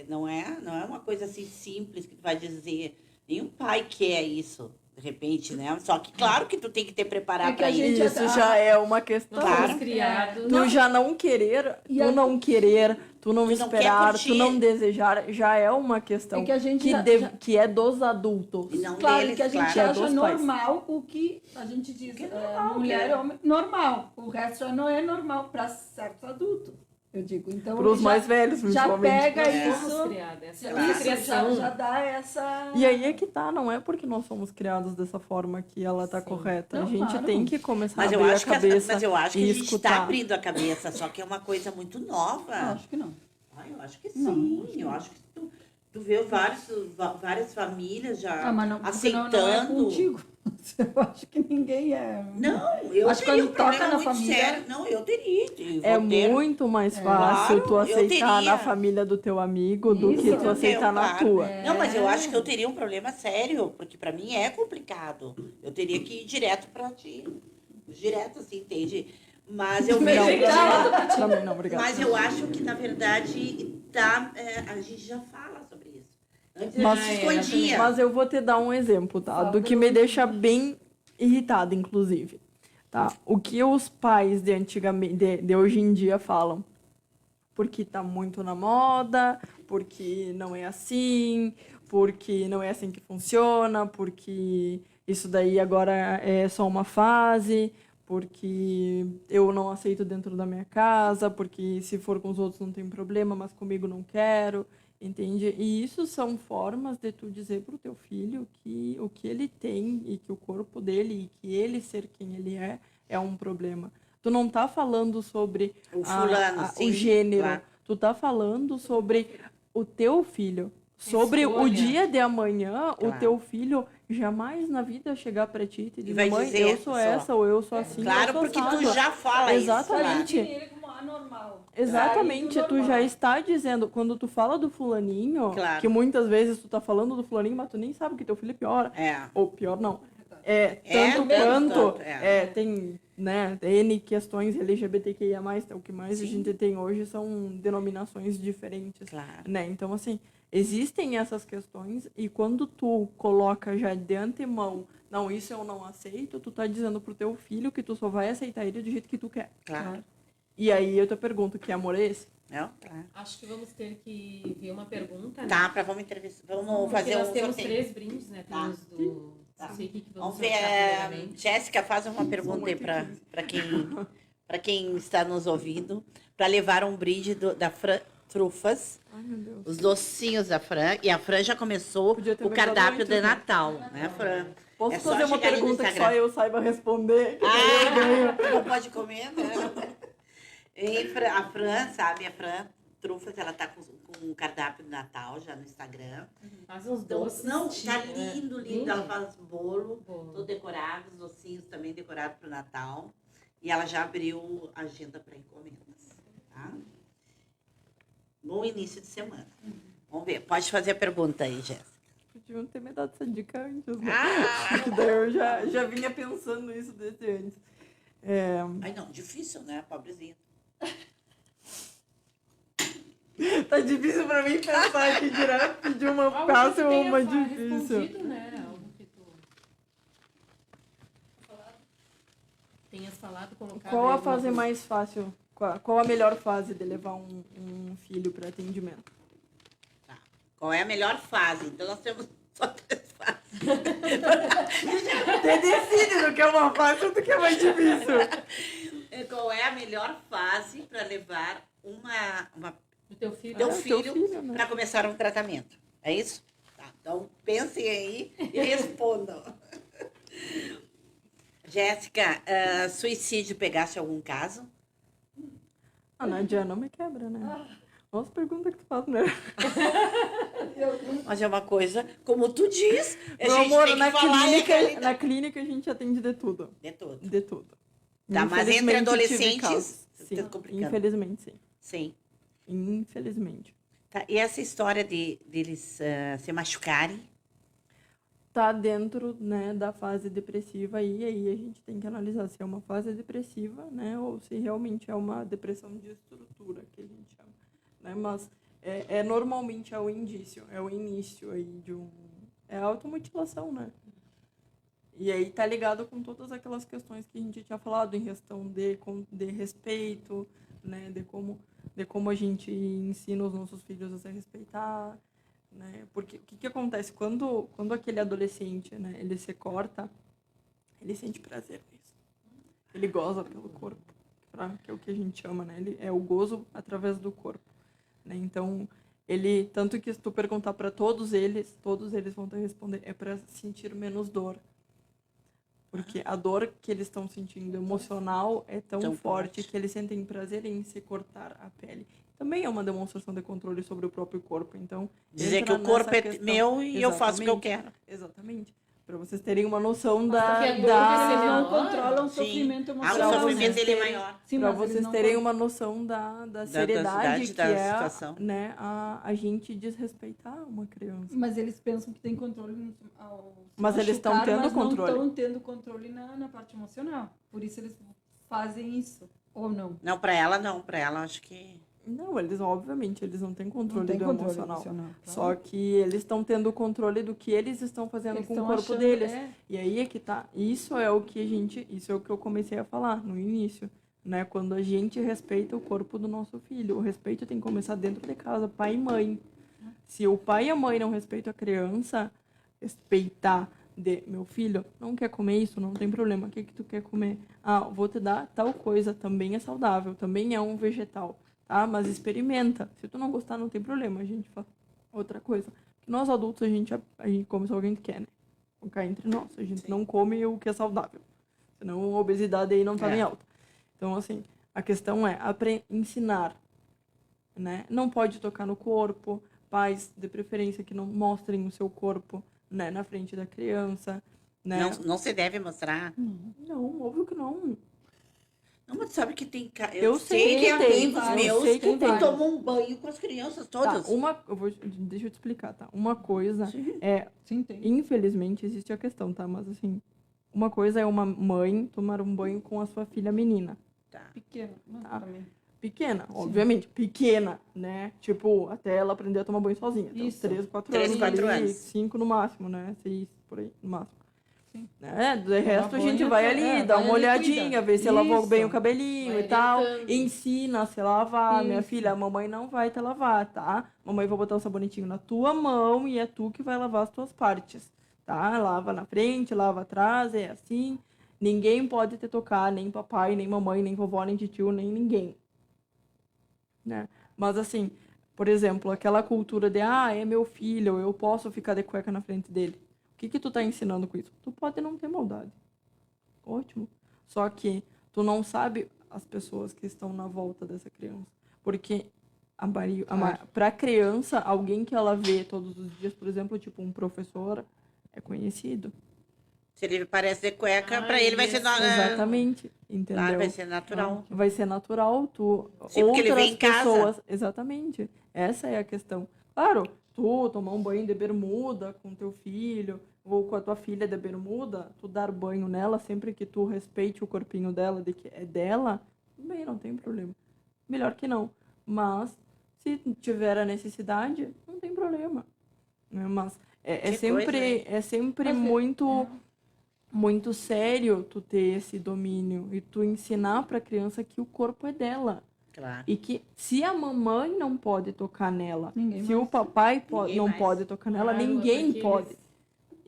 não é uma coisa assim simples que tu vai dizer. Nenhum pai quer isso, de repente, né? Só que claro que tu tem que te preparar É que para a gente isso. Isso já é uma questão. Nós Claro. fomos criados. Tu já não querer, E tu a- não querer, tu não Tu não quer esperar, curtir. tu não desejar, já é uma questão É que a gente que, já- que é dos adultos. E não Claro, deles, que a gente claro. É acha dos pais. normal o que a gente diz, Que é normal, mulher que é. e homem, normal. O resto já não é normal para certos adultos, eu digo. Então, Para os já- mais velhos, já principalmente. pega Nós isso, fomos criados. Essa é a Claro. nossa isso criação. já dá essa... E aí é que tá, não é porque nós somos criados dessa forma que ela tá Sim. correta. A Não, gente claro. tem que começar Mas a eu abrir acho a cabeça mas eu acho que e a gente está escutar. abrindo a cabeça, só que é uma coisa muito nova. Acho que não. Eu acho que Não, sim. acho que Eu não. acho que tu vê várias famílias já Mas não, porque aceitando. não é contigo. Eu acho que ninguém é... Não, eu Acho que teria quando um problema toca na muito família- sério. Não, eu teria. É Vou ter- muito mais fácil Claro, tu eu aceitar teria. na família do teu amigo do Isso, que tu eu aceitar na claro. tua. Não, mas eu acho que eu teria um problema sério, porque para mim é complicado. Eu teria que ir direto para ti. Direto, assim, entende? Mas eu vejo. Não, também não, obrigada. Mas eu acho que, na verdade, a gente já fala sobre isso. Antes Mas- a gente se escondia. Mas eu vou te dar um exemplo, tá? Fala Do que me deixa bem irritada, inclusive. Tá? O que os pais de antigamente, de hoje em dia falam? Porque tá muito na moda, porque não é assim, porque não é assim que funciona, porque isso daí agora é só uma fase, porque eu não aceito dentro da minha casa, porque se for com os outros não tem problema, mas comigo não quero. Entende? E isso são formas de tu dizer pro teu filho que o que ele tem e que o corpo dele e que ele ser quem ele é um problema. Tu não tá falando sobre O fulano, o sim, gênero, claro. tu tá falando sobre o teu filho, sobre o Escolha. dia de amanhã, o Claro. teu filho jamais na vida chegar pra ti e te dizer, vai mãe, dizer eu sou só. essa, ou eu sou assim, Claro, eu sou porque tu assado. já fala Exatamente. isso. Ele como anormal. Exatamente, Sair do tu já normal. está dizendo, quando tu fala do fulaninho, Claro. que muitas vezes tu tá falando do fulaninho, mas tu nem sabe que teu filho é pior. É. Ou pior não. É, Tanto tanto, quanto é. tem, né, N questões LGBTQIA+, o que mais a Sim. gente tem hoje são denominações diferentes, Claro. né? Então, assim, existem essas questões e quando tu coloca já de antemão, não, isso eu não aceito, tu tá dizendo pro teu filho que tu só vai aceitar ele do jeito que tu quer. Claro. E aí eu te pergunto, que amor é esse? Não? Claro. Acho que vamos ter que ver uma pergunta, né? Tá, vamos entrevistar. Vamos Porque fazer nós um temos sorteio. 3 brindes, né? Tá. Temos do... Tá. Não sei o que vamos Vamos ver. sortear primeiramente. Jéssica, faz uma pergunta aí para quem está nos ouvindo, para levar um brinde da Fran Trufas, Ai, meu Deus. os docinhos da Fran. E a Fran já começou Podia ter o me cardápio dado de antes, né? Natal, né, Fran? Posso É só fazer uma chegar ali no pergunta que Instagram. só eu saiba responder? Que daí eu ganho. Ah, não pode comer, né? E a Fran, sabe, a Fran Trufas, ela tá com um cardápio de Natal já no Instagram. Faz uns Então, doces. não, tá tinha, né? lindo, lindo. Lindo. Ela faz bolo, Bolo. todo decorado, os docinhos também decorados para o Natal. E ela já abriu a agenda para encomendas. Tá? Bom início de semana. Vamos ver, pode fazer a pergunta aí, Jéssica. Podiam ter me dado essa dica antes, né? Ah! Que daí eu já vinha pensando isso desde antes. É, Ai, não, difícil, né, pobrezinha? tá difícil pra mim pensar aqui direto de uma Algo fácil que ou tenha uma difícil. respondido, né? Algo que tu tenhas falado, colocado. Qual aí a alguma fase coisa. mais fácil? Qual a melhor fase de levar um filho para atendimento? Tá. Qual é a melhor fase? Então, nós temos só 3 fases. Você decide do que é uma fase ou do que é mais difícil. Qual é a melhor fase para levar Do teu filho. teu Ah, teu filho filho, né? para começar um tratamento? É isso? Tá, então, pensem aí e respondam. Jéssica, suicídio pegasse algum caso? A Nadia não me quebra, né? Olha as perguntas que tu faz, né? Mas é uma coisa, como tu diz, a Meu gente amor, tem que falar a realidade. na clínica a gente atende de tudo. De tudo. De tudo. Tá, mas entre Infelizmente, tive adolescentes, casos. tá Sim, complicando. infelizmente, sim. Sim. Infelizmente. Tá, e essa história deles se machucarem? Tá dentro, né, da fase depressiva e aí a gente tem que analisar se é uma fase depressiva, né, ou se realmente é uma depressão de estrutura, que a gente chama, né, mas normalmente é o indício, é o início aí de é a automutilação, né. E aí tá ligado com todas aquelas questões que a gente tinha falado em questão de respeito, né? De como a gente ensina os nossos filhos a se respeitar, né? Porque o que acontece? Quando aquele adolescente, né, ele se corta, ele sente prazer nisso. Ele goza pelo corpo, que é o que a gente chama, né? Ele é o gozo através do corpo, né? Então, tanto que se tu perguntar para todos eles vão te responder, é para sentir menos dor. Porque a dor que eles estão sentindo emocional é tão forte que eles sentem prazer em se cortar a pele. Também é uma demonstração de controle sobre o próprio corpo. Então, Dizer que o corpo é meu e eu faço o que eu quero. Exatamente. Para vocês terem uma noção porque a dor Eles não menor. controlam o Sim. sofrimento O emocional. sofrimento né? dele é maior. Sim, Para mas eles vocês não terem uma noção da seriedade da que é, situação. né, a gente desrespeitar uma criança. Mas eles pensam que tem controle ao se Mas eles estão machucar, tendo mas controle. não estão tendo controle na parte emocional. Por isso eles fazem isso. Ou não? Não, para ela não. Para ela, acho que... Não, obviamente, eles não têm controle Não tem do controle emocional. emocional. Só que eles estão tendo o controle do que eles estão fazendo Eles com o estão corpo achando- deles. é. E aí é que tá. Isso é o que eu comecei a falar no início, né? Quando a gente respeita o corpo do nosso filho. O respeito tem que começar dentro de casa, pai e mãe. Se o pai e a mãe não respeitam a criança, respeitar meu filho, não quer comer isso, não tem problema. O que tu quer comer? Ah, vou te dar tal coisa, também é saudável, também é um vegetal. Tá? Mas experimenta. Se tu não gostar, não tem problema. A gente faz outra coisa. Que nós adultos, a gente come só o que a gente quer, né? Vamos cá entre nós. A gente não come o que é saudável. Senão a obesidade aí não tá em alta. Então, assim, a questão é ensinar, né? Não pode tocar no corpo. Pais, de preferência, que não mostrem o seu corpo, né, na frente da criança, né? Não se deve mostrar. Não, óbvio que não. Não, mas sabe que tem... Eu sei que que tem, amigos eu meus sei que que tem. tomam um banho com as crianças todas. Tá, deixa eu te explicar, tá? Uma coisa é, Sim, tem. infelizmente, existe a questão, tá? Mas assim, uma coisa é uma mãe tomar um banho com a sua filha menina. Tá. Pequeno. Né, Tá. também. Pequena, obviamente, pequena, né? Tipo, até ela aprender a tomar banho sozinha. Então, Isso. 3, 4 3, anos. 4 ali, anos. 5 no máximo, né? 6, por aí, no máximo. Sim. Né? De resto, a banho, gente vai ali, dá vai uma ali, olhadinha, cuida. ver se lavou Isso. bem o cabelinho Vai e tal. orientando. Ensina a se lavar. Minha Isso. filha, a mamãe não vai te lavar, tá? Mamãe vai botar o sabonetinho na tua mão e é tu que vai lavar as tuas partes, tá? Lava na frente, lava atrás, é assim. Ninguém pode te tocar, nem papai, nem mamãe, nem vovó, nem tio, nem ninguém. Né? Mas assim, por exemplo, aquela cultura de é meu filho, eu posso ficar de cueca na frente dele. O que tu tá ensinando com isso? Tu pode não ter maldade. Ótimo. Só que tu não sabe as pessoas que estão na volta dessa criança. Porque pra criança, alguém que ela vê todos os dias, por exemplo, tipo um professor, é conhecido. Se ele parece de cueca, para ele vai ser... Exatamente. Entendeu? Claro, vai ser natural. Vai ser natural, Sim, porque ele vem em casa. pessoas, exatamente. Essa é a questão. Claro, tu tomar um banho de bermuda com teu filho ou com a tua filha de bermuda, tu dar banho nela sempre que tu respeite o corpinho dela, de que é dela, bem, não tem problema. Melhor que não. Mas se tiver a necessidade, não tem problema. Né? Mas é Que sempre, coisa, hein? é sempre Mas muito sério tu ter esse domínio e tu ensinar para a criança que o corpo é dela. Claro. E que se a mamãe não pode tocar nela, Ninguém se mais. o papai Ninguém não mais. pode tocar nela, Claro, ninguém porque pode. eles-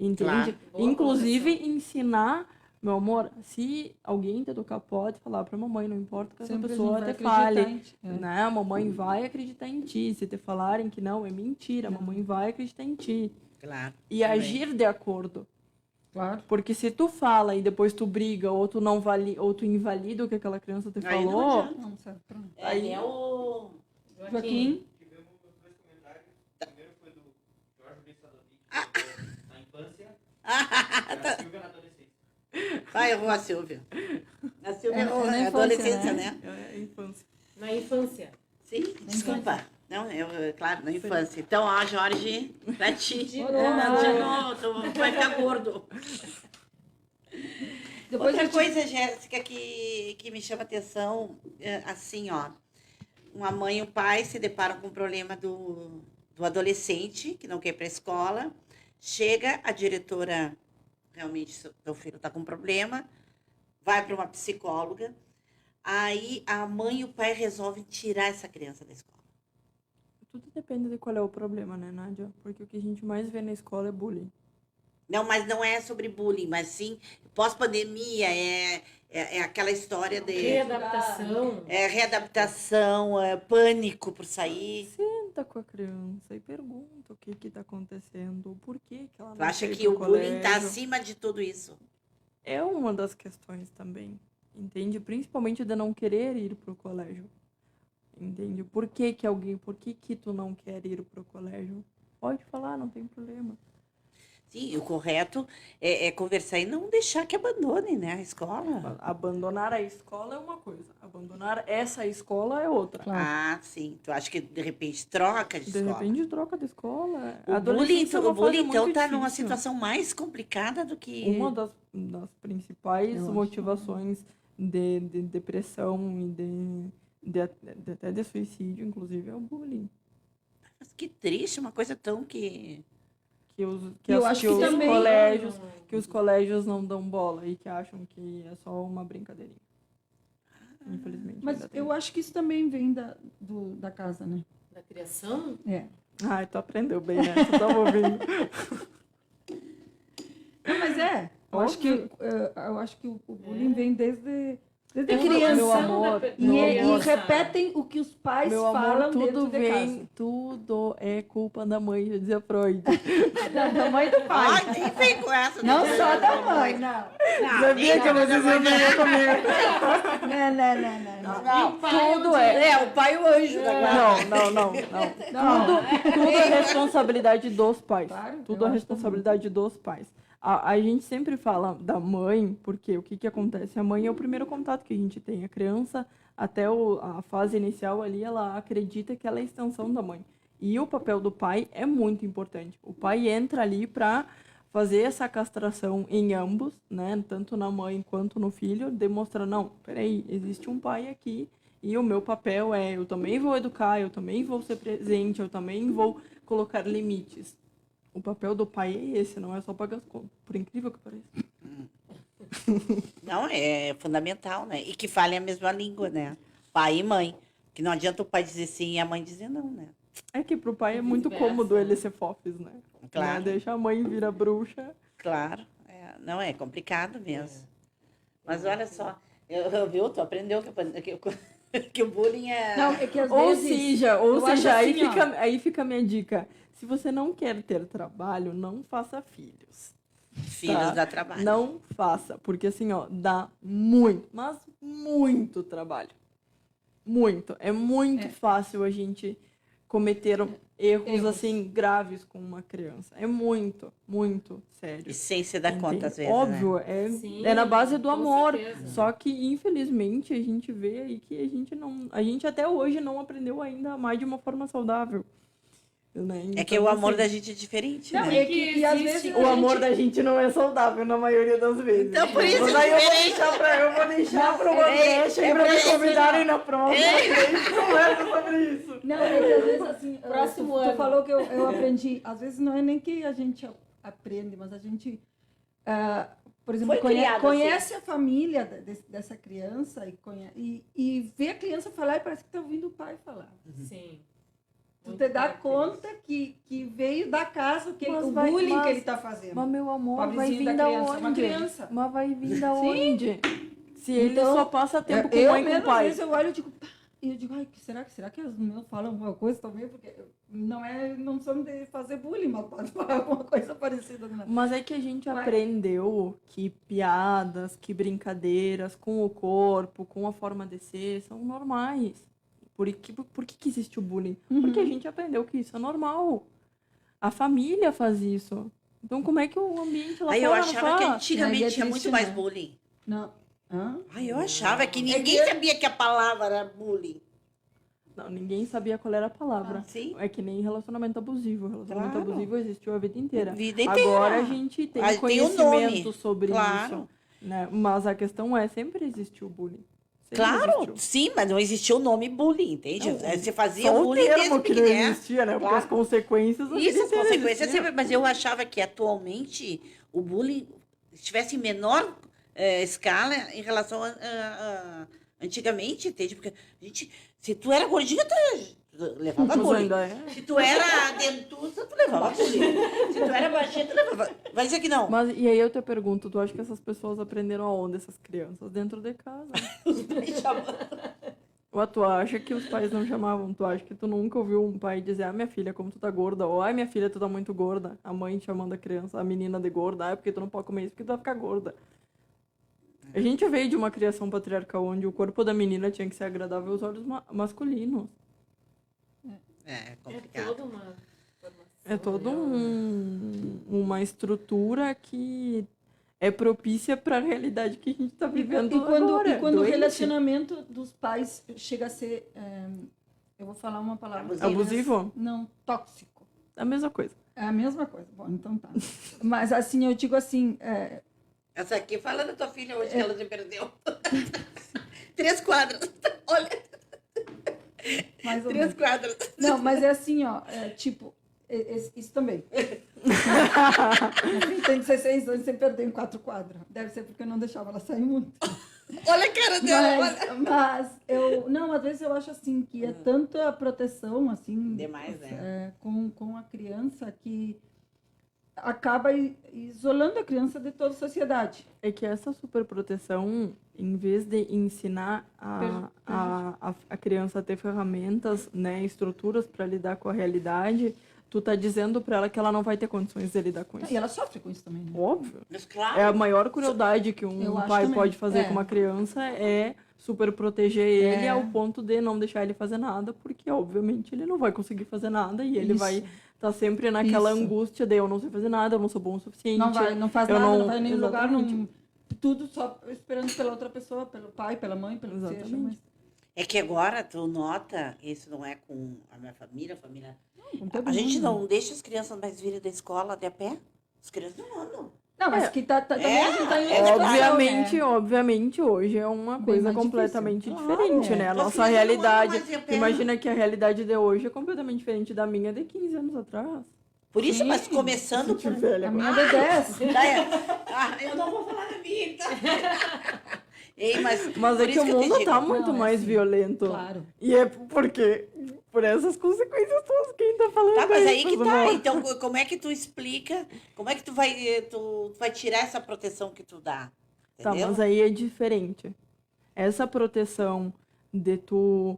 Entende? Claro. Boa Inclusive ensinar, meu amor, se alguém te tocar, pode falar pra mamãe, não importa que essa Sempre pessoa vai te fale. acreditar em ti. É. Né? A mamãe vai acreditar em ti. Se te falarem que não, é mentira. A mamãe vai acreditar em ti. Claro. E Também. agir de acordo. Claro. Porque se tu fala e depois tu briga, ou tu não ou tu invalida o que aquela criança te Aí não falou, adianta. Não serve pra nada. Aí- É o... Joaquim, Tivemos dois comentários. O primeiro foi do Jorge Bessadovic, na infância, e a Silvia na adolescência. Vai, eu vou a Silvia. A Silvia É é, na é infância, adolescência, né? né? é a infância. Na infância. Sim, desculpa. Não, claro, na infância. Então, ó, Jorge, pra ti. De novo, tu vai ficar gordo. depois Outra eu te- coisa, Jéssica, que me chama atenção, assim, ó. Uma mãe e um pai se deparam com o problema do adolescente, que não quer ir para a escola. Chega a diretora realmente teu filho está com problema, vai para uma psicóloga, aí a mãe e o pai resolvem tirar essa criança da escola. Tudo depende de qual é o problema, né, Nádia? Porque o que a gente mais vê na escola é bullying. Não, mas não é sobre bullying, mas sim pós-pandemia, é aquela história de Readaptação. readaptação, pânico por sair. Senta com a criança e pergunta o que está acontecendo, por que ela Tu não acha quer ir que pro o bullying está colégio. acima de tudo isso? É uma das questões também, entende? Principalmente de não querer ir pro colégio, entende? Por que que tu não quer ir pro colégio? Pode falar, não tem problema. Sim, o correto é conversar e não deixar que abandone, né, a escola. Abandonar a escola é uma coisa, abandonar essa escola é outra. Ah, sim. Tu acha que de repente troca de De escola? repente troca de escola. O A bullying, adolescência é uma o bullying fase então muito tá numa difícil. situação mais complicada do que... Uma das principais Eu acho. motivações de depressão e até de suicídio, inclusive, é o bullying. Mas que triste, uma coisa tão que... Eu acho que também- que os colégios não dão bola e que acham que é só uma brincadeirinha. Infelizmente. Mas ainda tem. eu acho que isso também vem da casa, né? Da criação? É. Ai, tu aprendeu bem, né? Tu tava ouvindo. Não, mas é. Eu acho que o bullying vem desde É uma criança. Meu noção amor, da- E, meu e amor. repetem o que os pais Meu amor, falam tudo dentro de casa. tudo é culpa da mãe, já dizia Freud. Da mãe e do pai. Ai, nem vem com essa. Não né? só da mãe, não. Sabia que vocês iam brigar comigo. Não. Não, Tudo é. o pai e o anjo da casa. Não. Tudo é responsabilidade dos pais. Claro, Tudo eu é acho responsabilidade dos pais. A gente sempre fala da mãe, porque o que acontece? A mãe é o primeiro contato que a gente tem. A criança, até a fase inicial ali, ela acredita que ela é a extensão da mãe. E o papel do pai é muito importante. O pai entra ali para fazer essa castração em ambos, né? Tanto na mãe quanto no filho, demonstrando, não, peraí, existe um pai aqui e o meu papel é, eu também vou educar, eu também vou ser presente, eu também vou colocar limites. O papel do pai é esse, não é só pagar as contas, por incrível que pareça. Não, é fundamental, né? E que falem a mesma língua, né? Pai e mãe. Que não adianta o pai dizer sim e a mãe dizer não, né? É que pro pai é muito Vice-versa. cômodo ele ser fofes, né? Claro. Né? Deixa a mãe virar bruxa. Claro. Não, é complicado mesmo. Mas olha só, viu? Tu aprendeu que o bullying é... Não, é que às Ou vezes... seja, eu acho assim, ó. aí fica a minha dica. Se você não quer ter trabalho, não faça filhos. Filhos Tá. dá trabalho. Não faça, porque assim, ó, dá muito, mas muito trabalho. Muito. É muito fácil a gente cometer erros assim graves com uma criança. É muito, muito sério. E sem se dar conta, às vezes, Óbvio, né? Sim, é na base do com amor. certeza. Só que, infelizmente, a gente vê aí que a gente até hoje não aprendeu ainda a amar de uma forma saudável. Né? É que Então, o amor assim, da gente é diferente, Não, né? é que, e às existe- vezes o amor da gente não é saudável na maioria das vezes. Então, por isso Mas é aí eu vou diferente. deixar para uma brecha e para me convidarem na próxima. Conversa sobre isso. Não, é que às vezes assim, Próximo tu ano. falou que eu aprendi, às vezes não é nem que a gente aprende, mas a gente, por exemplo, Foi criado conhece a família dessa criança e vê a criança falar e parece que está ouvindo o pai falar. Sim. Tu Muito te dá característico. conta que veio da casa, Mas o vai- bullying mas- que ele está fazendo. Mas, meu amor, vai Pobrezinho vir da da criança, uma onde? criança. Mas vai vir da onde? Se ele Então, só passa tempo com eu mãe e com mesmo, às pai. vezes eu olho e digo, pá, e eu digo, ai, será que os meus falam alguma coisa também? Porque não são de fazer bullying, mas pode falar alguma coisa parecida. Né? Mas é que a gente Vai. aprendeu que piadas, que brincadeiras com o corpo, com a forma de ser, são normais. Por que existe o bullying? Porque a gente aprendeu que isso é normal. A família faz isso. Então como é que o ambiente lá Aí eu fora não achava que faz? antigamente Aí é tinha triste, muito mais né? bullying. Não. Hã? Ai, eu achava que ninguém sabia que a palavra era bullying. Não, ninguém sabia qual era a palavra. Sim. É que nem relacionamento abusivo. Relacionamento Claro. abusivo existiu a vida inteira. Vida inteira. Agora a gente tem Aí tem o conhecimento nome. sobre Claro. isso. Né? Mas a questão é, sempre existiu o bullying. Sempre Claro, existiu. sim, mas não existia o nome bullying, entende? Não, Você fazia Só o bullying desde termo que não pequeno. existia, né? Porque Claro. as consequências... Isso, as sempre consequências existiam. sempre. Mas eu achava que atualmente o bullying estivesse em menor escala em relação antigamente, entende? Porque a gente, se tu era gordinha, tu levava Mas bullying. ainda é. Se tu era dentuça, tu levava bullying. Se tu era baixinha, tu levava... Vai dizer que não. Mas, e aí eu te pergunto, tu acha que essas pessoas aprenderam aonde, essas crianças? Dentro de casa. Os pais chamando. Ou tu acha que os pais não chamavam? Tu acha que tu nunca ouviu um pai dizer, ah, minha filha, como tu tá gorda? Ou, ai, minha filha, tu tá muito gorda. A mãe chamando a criança, a menina de gorda. Ah, é porque tu não pode comer isso, porque tu vai ficar gorda. A gente veio de uma criação patriarcal onde o corpo da menina tinha que ser agradável aos olhos masculinos. É É complicado. toda uma formação. É toda né? uma estrutura que é propícia para a realidade que a gente está vivendo agora. E quando o doente. relacionamento dos pais chega a ser, eu vou falar uma palavra. Abusivo? Não, tóxico. A mesma coisa. É a mesma coisa. Bom, então tá. Mas assim, eu digo assim, Essa aqui fala da tua filha hoje que ela te perdeu. 3 quadros. Olha, mais ou 3 menos. quadros. Não, mas é assim, ó, tipo, isso também. Tem 16 anos, sempre perdeu em 4 quadros. Deve ser porque eu não deixava ela sair muito. Olha a cara dela. olha. Mas não, às vezes eu acho assim que é tanta proteção assim Demais, né? com a criança que acaba isolando a criança de toda a sociedade. É que essa superproteção, em vez de ensinar a criança a ter ferramentas, né, estruturas para lidar com a realidade, tu tá dizendo para ela que ela não vai ter condições de lidar com isso. E ela sofre com isso também, né? Óbvio. Mas claro. É a maior crueldade que Eu um acho pai também. pode fazer É. com uma criança é super proteger ele É. ao ponto de não deixar ele fazer nada, porque obviamente ele não vai conseguir fazer nada e ele Isso. vai estar sempre naquela Isso. angústia de eu não sei fazer nada, eu não sou bom o suficiente. Não faz eu nada, não- não vai em nenhum lugar, exatamente. tudo só esperando pela outra pessoa, pelo pai, pela mãe, pelo que seja. Exatamente. Mas É que agora tu nota, isso não é com a minha família, com todo a gente mundo. não deixa as crianças mais virem da escola de a pé. As crianças não andam. Não, mas que também a gente tá em outra Obviamente, situação, né? obviamente, hoje é uma Bem coisa mais completamente difícil. diferente, Claro, né? A Tua nossa filha já não anda realidade. mais de a pé. Imagina que a realidade de hoje é completamente diferente da minha de 15 anos atrás. Por isso, Sim. mas começando por... Velha, A minha é de 10. eu não vou falar da minha, tá? Ei, mas Mas por é que isso o eu te mundo digo, tá muito Não, é mais assim, violento. Claro. E é porque, por essas consequências todas, quem tá falando Tá, mas é aí que isso, tá. amor? Então, como é que tu explica? Como é que tu vai tirar essa proteção que tu dá? Tá, Entendeu? mas aí é diferente. Essa proteção de tu,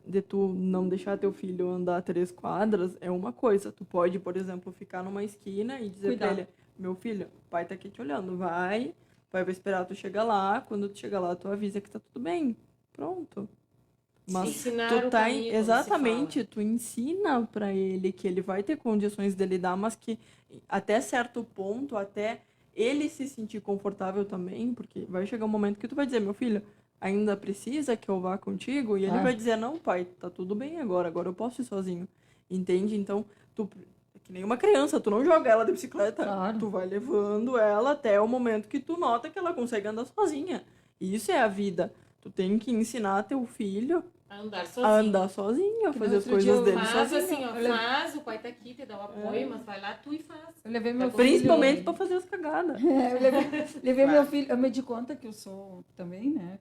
de tu não deixar teu filho andar 3 quadras é uma coisa. Tu pode, por exemplo, ficar numa esquina e dizer pra Cuidado. ele, meu filho, o pai tá aqui te olhando, vai, o pai vai esperar tu chegar lá, quando tu chegar lá, tu avisa que tá tudo bem. Pronto. Mas Ensinar tu o tá caminho, como se exatamente, fala. tu ensina pra ele que ele vai ter condições de lidar, mas que até certo ponto, até ele se sentir confortável também, porque vai chegar um momento que tu vai dizer, meu filho, ainda precisa que eu vá contigo? E ele Ah. vai dizer, não, pai, tá tudo bem agora eu posso ir sozinho. Entende? Então, tu, é que nem uma criança, tu não joga ela de bicicleta, Claro. tu vai levando ela até o momento que tu nota que ela consegue andar sozinha. E isso é a vida. Tu tem que ensinar teu filho A andar sozinho. a andar sozinho, a Que fazer as outro dia coisas eu- dele Faz sozinho. assim, ó, Eu lembro- faz, o pai tá aqui, te dá o apoio, mas vai lá, tu e faz. Eu levei meu filho... Principalmente pra fazer as cagadas. Eu levei meu filho, eu me di conta que eu sou também, né?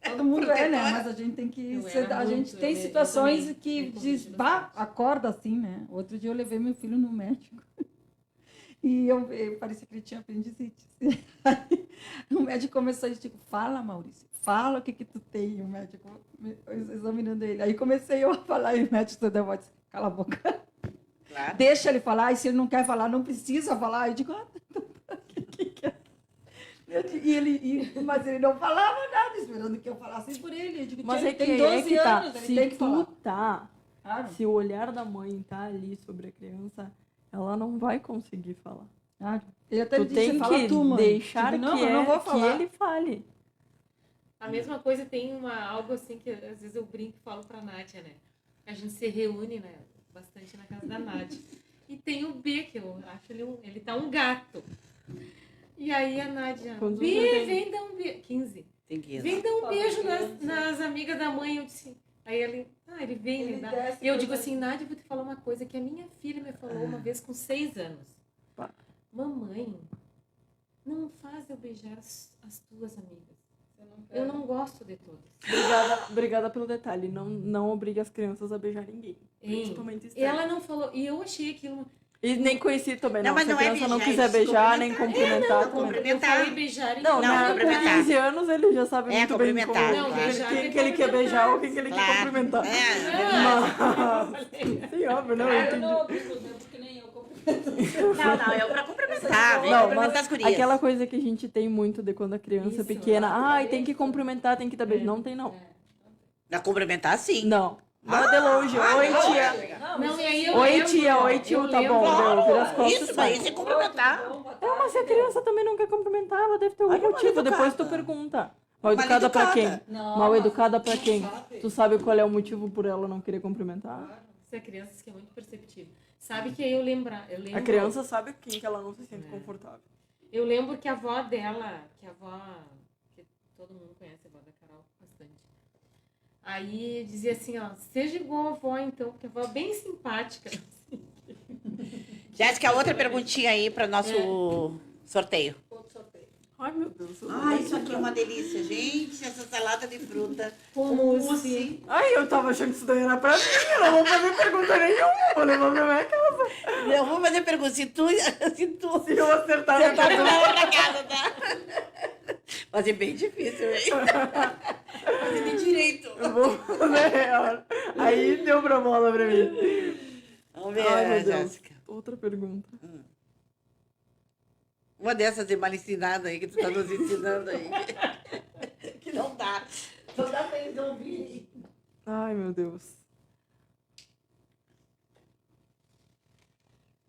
Todo mundo é, né? Mas a gente tem que. Eu era A gente muito, tem eu situações também, que me diz, corrijo bah, bastante. acorda assim, né? Outro dia eu levei meu filho no médico. E eu parecia que ele tinha apendicite. Aí, o médico começou a dizer, fala, Maurício, fala o que tu tem, o médico examinando ele. Aí comecei eu a falar e o médico deu a voz, cala a boca. Claro. Deixa ele falar, e se ele não quer falar, não precisa falar. Eu digo, mas ele não falava nada, esperando que eu falasse por ele. Eu digo, Mas "Tia, é que ele tem 12 tá. anos, ele Se tem que tu falar. tá, Claro, se o olhar da mãe tá ali sobre a criança, ela não vai conseguir falar. claro. Ele até Tu disse, tem fala que tu, mãe. deixar Digo, não, que, eu não vou que falar. ele fale. A mesma coisa tem algo assim que às vezes eu brinco e falo pra Nádia, né? A gente se reúne, né, bastante na casa da Nádia. E tem o B, que eu acho ele tá um gato. E aí a Nádia, Quantos B, anos tem? vem dar um beijo. 15. Tem que ir. Vem dar um beijo nas amigas da mãe. Eu disse, aí ele vem, Ele ele dá. desce E eu pra digo dar- assim, Nádia, eu vou te falar uma coisa que a minha filha me falou uma vez com 6 anos. Pá. Mamãe, não faz eu beijar as tuas amigas. Você não quer. Eu não gosto de todas. Obrigada pelo detalhe. Não obrigue as crianças a beijar ninguém. Hein? Principalmente E estranho. ela não falou, e eu achei aquilo. E nem conheci também, Não, não. mas Se a não é criança não beijar, quiser é beijar, nem cumprimentar. cumprimentar não, também. cumprimentar. Eu falei beijar e Não, Não, né? Com cumprimentar. 15 anos ele já sabe É, muito bem cumprimentar. Não, beijar quem e que ele quer beijar ou quem que ele quer Claro. cumprimentar. É, verdade. Mas, sim, óbvio, não, eu Eu entendi. não obrigo, né? Porque nem eu cumprimento. Não, eu pra cumprimentar. Vem Não, cumprimentar mas as gurias. aquela coisa que a gente tem muito de quando a criança é Isso, pequena. é. Ai, tem que cumprimentar, tem que dar beijo. Não tem, não. Pra cumprimentar, sim. Não. Lá de longe. Oi, tia. Não, e aí eu Oi, lembro, tia. ó, Oi, eu tio. Tá lembro- bom, deu. Vira as Claro, costas. isso, sai. mas isso é cumprimentar. É, mas se a criança também não quer cumprimentar, ela deve ter algum Olha, mal motivo. Depois tu educada. pergunta. Mal Mal educada pra quem? educada. Não, Mal mas educada pra não quem? sabe. Tu sabe qual é o motivo por ela não querer cumprimentar? Você é criança que é muito perceptível. Sabe que aí eu lembro. A criança sabe quem que ela não se sente confortável. Eu lembro que a avó dela, que todo mundo conhece a avó da Carol bastante. Aí dizia assim, ó, seja igual a avó então, porque a avó é bem simpática. Jéssica, outra perguntinha aí para nosso sorteio. Outro sorteio. Ai, meu Deus. Ai, isso aqui é uma delícia, gente. Essa salada de fruta. Com mousse. Ai, eu tava achando que isso daí era pra mim. Eu não vou fazer pergunta nenhuma. Vou levar pra minha casa. Eu vou fazer pergunta. Se tu Se eu acertar, você minha tá pergunta. pra casa, tá? Mas é bem difícil, hein? Fazer de direito. Eu vou fazer. Aí deu pra bola pra mim. Vamos ver, Ai, meu Deus. Jéssica. Outra pergunta. Uma dessas de mal ensinada aí que tu tá nos ensinando aí. Que não dá. Não dá pra resolver. Ai, meu Deus.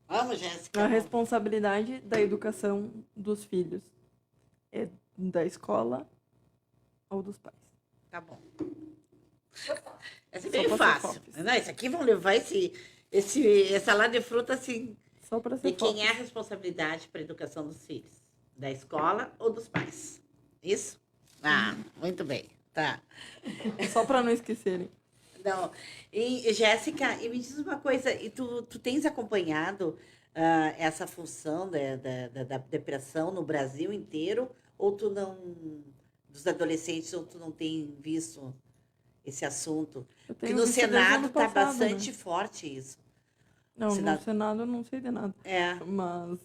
Vamos, Jéssica. A responsabilidade da educação dos filhos é da escola ou dos pais? Tá bom. Essa é Só bem pra ser fácil. fofes. Não, esse aqui vão levar essa lá de fruta assim. Só pra ser De quem fofes. é a responsabilidade para a educação dos filhos? Da escola ou dos pais? Isso? Ah, muito bem. Tá. Só pra não esquecerem. Não. E, Jéssica, e me diz uma coisa, e tu tens acompanhado essa função da depressão no Brasil inteiro, ou tu não, dos adolescentes, ou tu não tem visto esse assunto? Eu Porque tenho no visto desde o Senado ano está passado, né? bastante forte isso. Não, Senado- no Senado eu não sei de nada. É. Mas.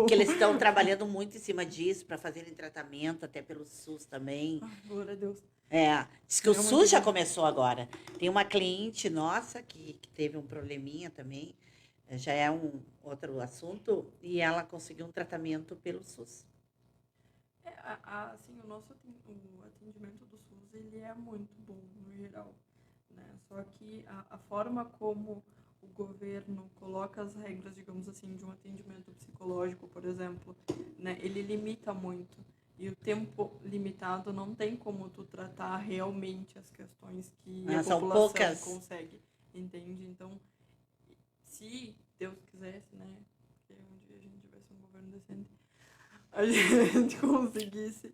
Que eles estão trabalhando muito em cima disso para fazerem tratamento, até pelo SUS também. Ai, glória a Deus. É, diz que o É muito SUS já bom. começou agora. Tem uma cliente nossa que teve um probleminha também, já é um outro assunto, e ela conseguiu um tratamento pelo SUS. Assim, o atendimento do SUS, ele é muito bom, no geral, né? Só que a forma como o governo coloca as regras, digamos assim, de um atendimento psicológico, por exemplo, né? Ele limita muito. E o tempo limitado não tem como tu tratar realmente as questões que a São população poucas. consegue, entende? Então, se Deus quisesse, né? Que um dia a gente tivesse um governo decente, a gente conseguisse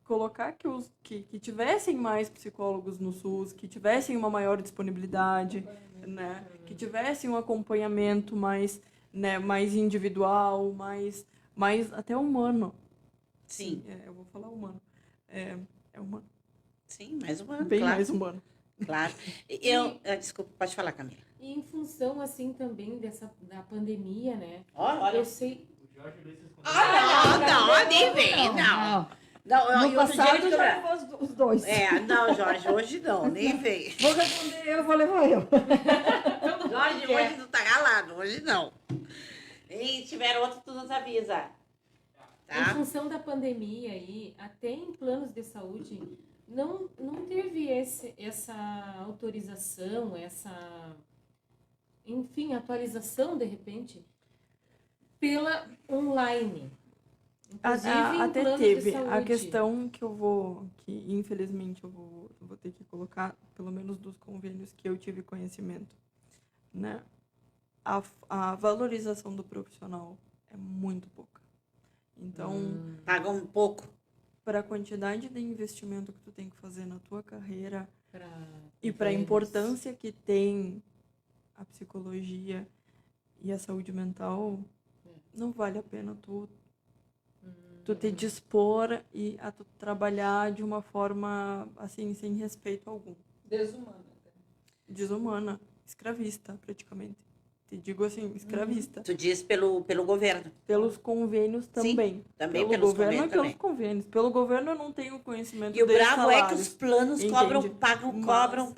colocar que tivessem mais psicólogos no SUS, que tivessem uma maior disponibilidade, né? Que tivessem um acompanhamento mais, né, mais individual, mais até humano. Sim, Eu vou falar humano. É humano. sim, mais um ano, Bem claro. mais humano. Claro. Desculpa, pode falar, Camila. E em função, assim, também da pandemia, né? Olha. Eu sei... O Jorge Luiz respondeu. Não, nem vem, não. Não, No e outro dia passado ele já levou os dois. Não, Jorge, hoje não, nem vem. Vou responder eu, vou levar eu. Jorge, hoje tu tá galado, hoje não. E se tiver outro, tu nos avisa. Em Tá? função da pandemia aí, até em planos de saúde, não teve essa autorização, enfim, atualização, de repente, pela online. Inclusive em Até planos de teve. A saúde. questão que infelizmente eu vou ter que colocar, pelo menos dos convênios que eu tive conhecimento, né? A valorização do profissional é muito pouca. Então, Paga um pouco. para a quantidade de investimento que tu tem que fazer na tua carreira e para a convênios. importância que tem a psicologia e a saúde mental, não vale a pena tu tu te dispor e a tu trabalhar de uma forma, assim, sem respeito algum. Desumana. Desumana, escravista, praticamente. Te digo assim, escravista. Tu diz pelo governo. Pelos convênios também. Também Pelo pelos governo convênios e pelos também. convênios. Pelo governo eu não tenho conhecimento E o dos bravo é que salários. os planos Entende? Mas, cobram.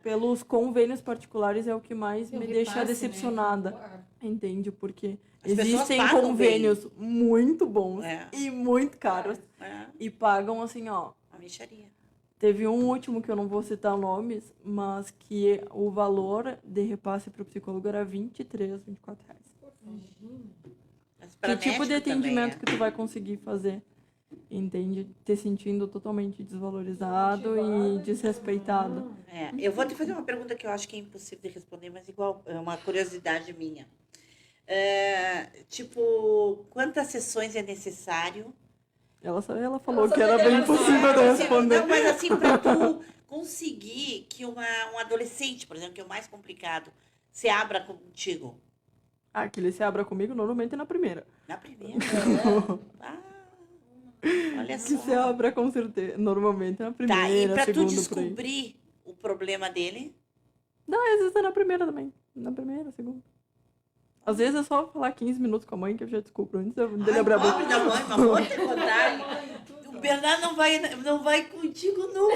Pelos convênios particulares é o que mais É o me repasse, deixa né? decepcionada. Claro. Entende? Porque As pessoas existem pagam convênios muito bons É. e muito caros. E pagam assim, ó. A mixaria. Teve um último que eu não vou citar nomes, mas que o valor de repasse para o psicólogo era R$23, R$24. Mas pra Que tipo de médico também atendimento que tu vai conseguir fazer? Entende? Te sentindo totalmente desvalorizado e desrespeitado. Eu vou te fazer uma pergunta que eu acho que é impossível de responder, mas igual, é uma curiosidade minha. Tipo, quantas sessões é necessário? Ela falou que era bem impossível de responder. Não, mas assim, para tu conseguir que um adolescente, por exemplo, que é o mais complicado, se abra contigo. Ah, que ele se abra comigo normalmente na primeira. Na primeira. Olha Que só. se abra com certeza, normalmente na Tá, e primeira, para tu segunda, por aí. descobrir o problema dele, Não, às vezes é na primeira também. Na primeira, segunda. Às vezes é só falar 15 minutos com a mãe que eu já descubro antes dele abrir a boca. pobre da mãe, mas vou te contar. O Bernardo não vai contigo nunca.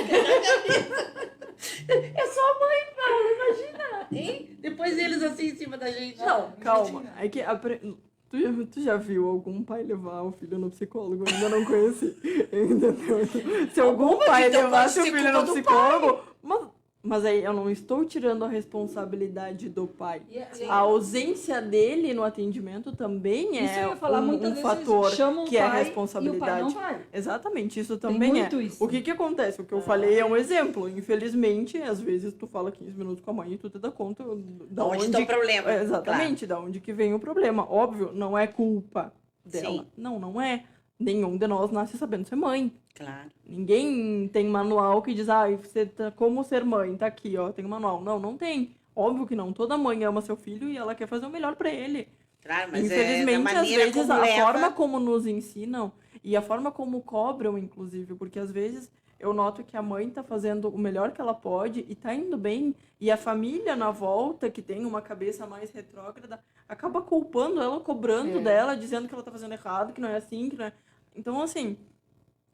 É só a mãe, Paulo, imagina. Hein? Depois eles assim em cima da gente. Não, calma. É que tu já viu algum pai levar o filho no psicólogo? Eu ainda não conheci. Entendeu? Se algum pai então levasse o pode ser filho culpa no do psicólogo. Mas aí eu não estou tirando a responsabilidade do pai. A ausência dele no atendimento também Isso eu é ia falar, muitas um vezes fator chamam o que é pai responsabilidade. e o pai não vai. Exatamente, isso também muito é. isso. O que acontece? O que eu falei é um exemplo. Infelizmente, às vezes tu fala 15 minutos com a mãe e tu te dá conta da Onde está o problema? Exatamente, da onde que vem o problema. Óbvio, não é culpa dela. Sim. Não é. Nenhum de nós nasce sabendo ser mãe. Claro. Ninguém tem manual que diz, você como ser mãe, tá aqui, ó, tem um manual. Não tem. Óbvio que não. Toda mãe ama seu filho e ela quer fazer o melhor pra ele. Claro, mas Infelizmente, na às maneira vezes, como a leva... forma como nos ensinam e a forma como cobram, inclusive, porque às vezes eu noto que a mãe tá fazendo o melhor que ela pode e tá indo bem, e a família na volta, que tem uma cabeça mais retrógrada, acaba culpando ela, cobrando dela, dizendo que ela tá fazendo errado, que não é assim, que não é... Então, assim,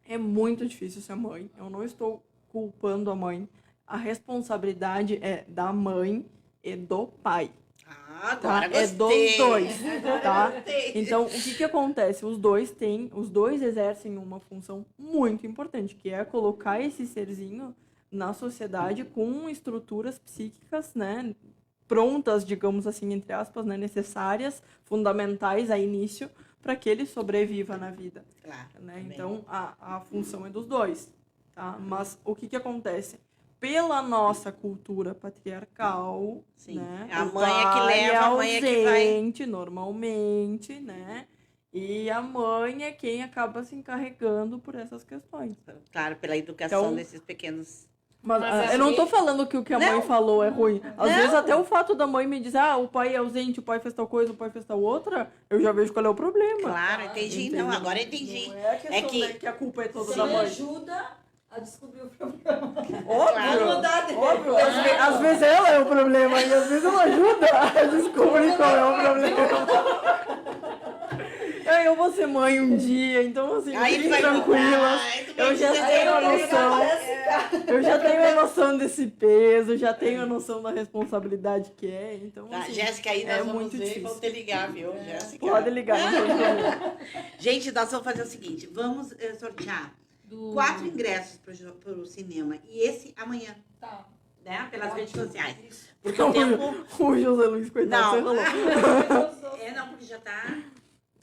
é muito difícil ser mãe. Eu não estou culpando a mãe. A responsabilidade é da mãe e do pai. Agora É gostei. dos dois, tá? Gostei. Então, o que acontece? Os dois exercem uma função muito importante, que é colocar esse serzinho na sociedade com estruturas psíquicas, né, prontas, digamos assim, entre aspas, né, necessárias, fundamentais a início, para que ele sobreviva na vida. Claro, Né? também. Então, a função é dos dois, tá? Mas o que acontece? Pela nossa cultura patriarcal, Sim. né? A o mãe é que pai leva, a mãe é que vai... ausente, normalmente, né? E a mãe é quem acaba se encarregando por essas questões. Claro, pela educação Então, desses pequenos... Mas Mas eu não assim- tô falando que o que a mãe falou é ruim. Às vezes até o fato da mãe me dizer, o pai é ausente, o pai fez tal coisa, o pai fez tal outra, eu já vejo qual é o problema. Claro, entendi. Entendeu? Não, agora entendi. Não é a questão, É que- que a culpa é toda Você da me mãe. ajuda a descobrir o problema. Óbvio, Vamos mudar de- óbvio. Às vezes ela é o problema e às vezes ela ajuda a descobrir qual é o problema. Eu vou ser mãe um dia, então assim, Aí fiquem vai tranquilas. mudar, aí tu vai Eu já dizer, tenho a "Eu vou noção. pegar Eu já tenho a noção desse peso, já tenho a noção da responsabilidade que é, então Tá, assim, Jéssica, aí nós é vamos muito ver e difícil. vamos te ligar, viu, Jéssica? Pode ligar, não tem problema. Gente, nós vamos fazer o seguinte, vamos sortear 4 ingressos para o cinema, e esse amanhã, Tá. né, pelas redes sociais. Isso. Porque o tempo... O José Luiz, coitado, Não. você falou. Não, porque já tá...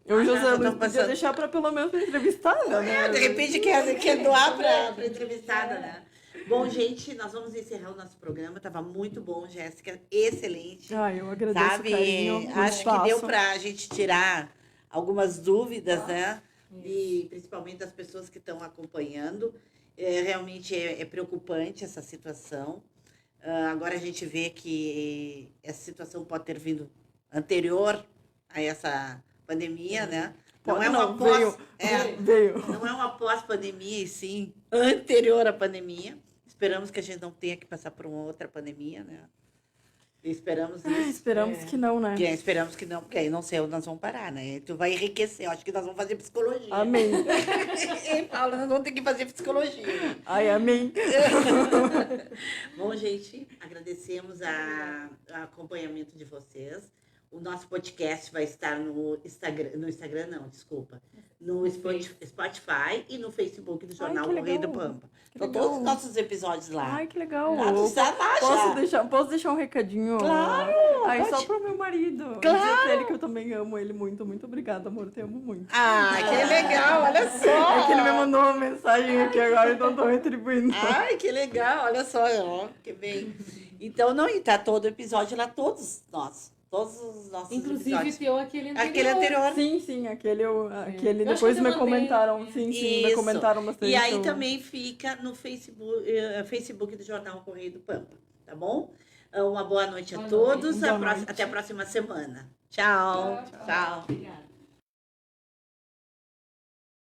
O José já Luiz tô podia passando. deixar pra pelo menos pra entrevistada, né? De repente quer doar para entrevistada, né? Bom, gente, nós vamos encerrar o nosso programa. Tava muito bom, Jéssica. Excelente. Eu agradeço Sabe? o carinho, o Acho que espaço. deu para a gente tirar algumas dúvidas, né? E principalmente das pessoas que estão acompanhando. Realmente é preocupante essa situação. Agora a gente vê que essa situação pode ter vindo anterior a essa pandemia, né? Não é uma veio. Veio. não é uma pós-pandemia, e sim anterior à pandemia. Esperamos que a gente não tenha que passar por uma outra pandemia, né? Esperamos isso. Esperamos que não, né? Esperamos que não, porque aí não sei onde nós vamos parar, né? Tu vai enriquecer. Eu acho que nós vamos fazer psicologia. Amém. Ei, Paula, nós vamos ter que fazer psicologia. Ai, amém. Bom, gente, agradecemos o acompanhamento de vocês. O nosso podcast vai estar no Instagram não, desculpa. No Spotify e no Facebook do Jornal que Correio do legal. Pampa. Que Estão legal. todos os nossos episódios lá. Ai, que legal. Ah, tu está lá já. Posso deixar um recadinho? Claro, Aí pode. só pro meu marido. Claro. Dizer pra ele que eu também amo ele muito. Muito obrigada, amor. Te amo muito. Ah, que legal, olha só. É que ele me mandou uma mensagem aqui agora, então tô retribuindo. Ai, que legal, olha só, ó, que bem. Então, não, e tá todo o episódio lá, todos os nossos Inclusive, episódios. teu aquele anterior. Aquele anterior. Sim, aquele Eu depois acho que eu me mandei. comentaram. Sim, me Isso. comentaram bastante. E aí eu- também fica no Facebook do Jornal Correio do Pampa, tá bom? Uma boa noite a Boa todos, noite. Boa noite. até a próxima semana. Tchau. Tchau. Tchau. Obrigada.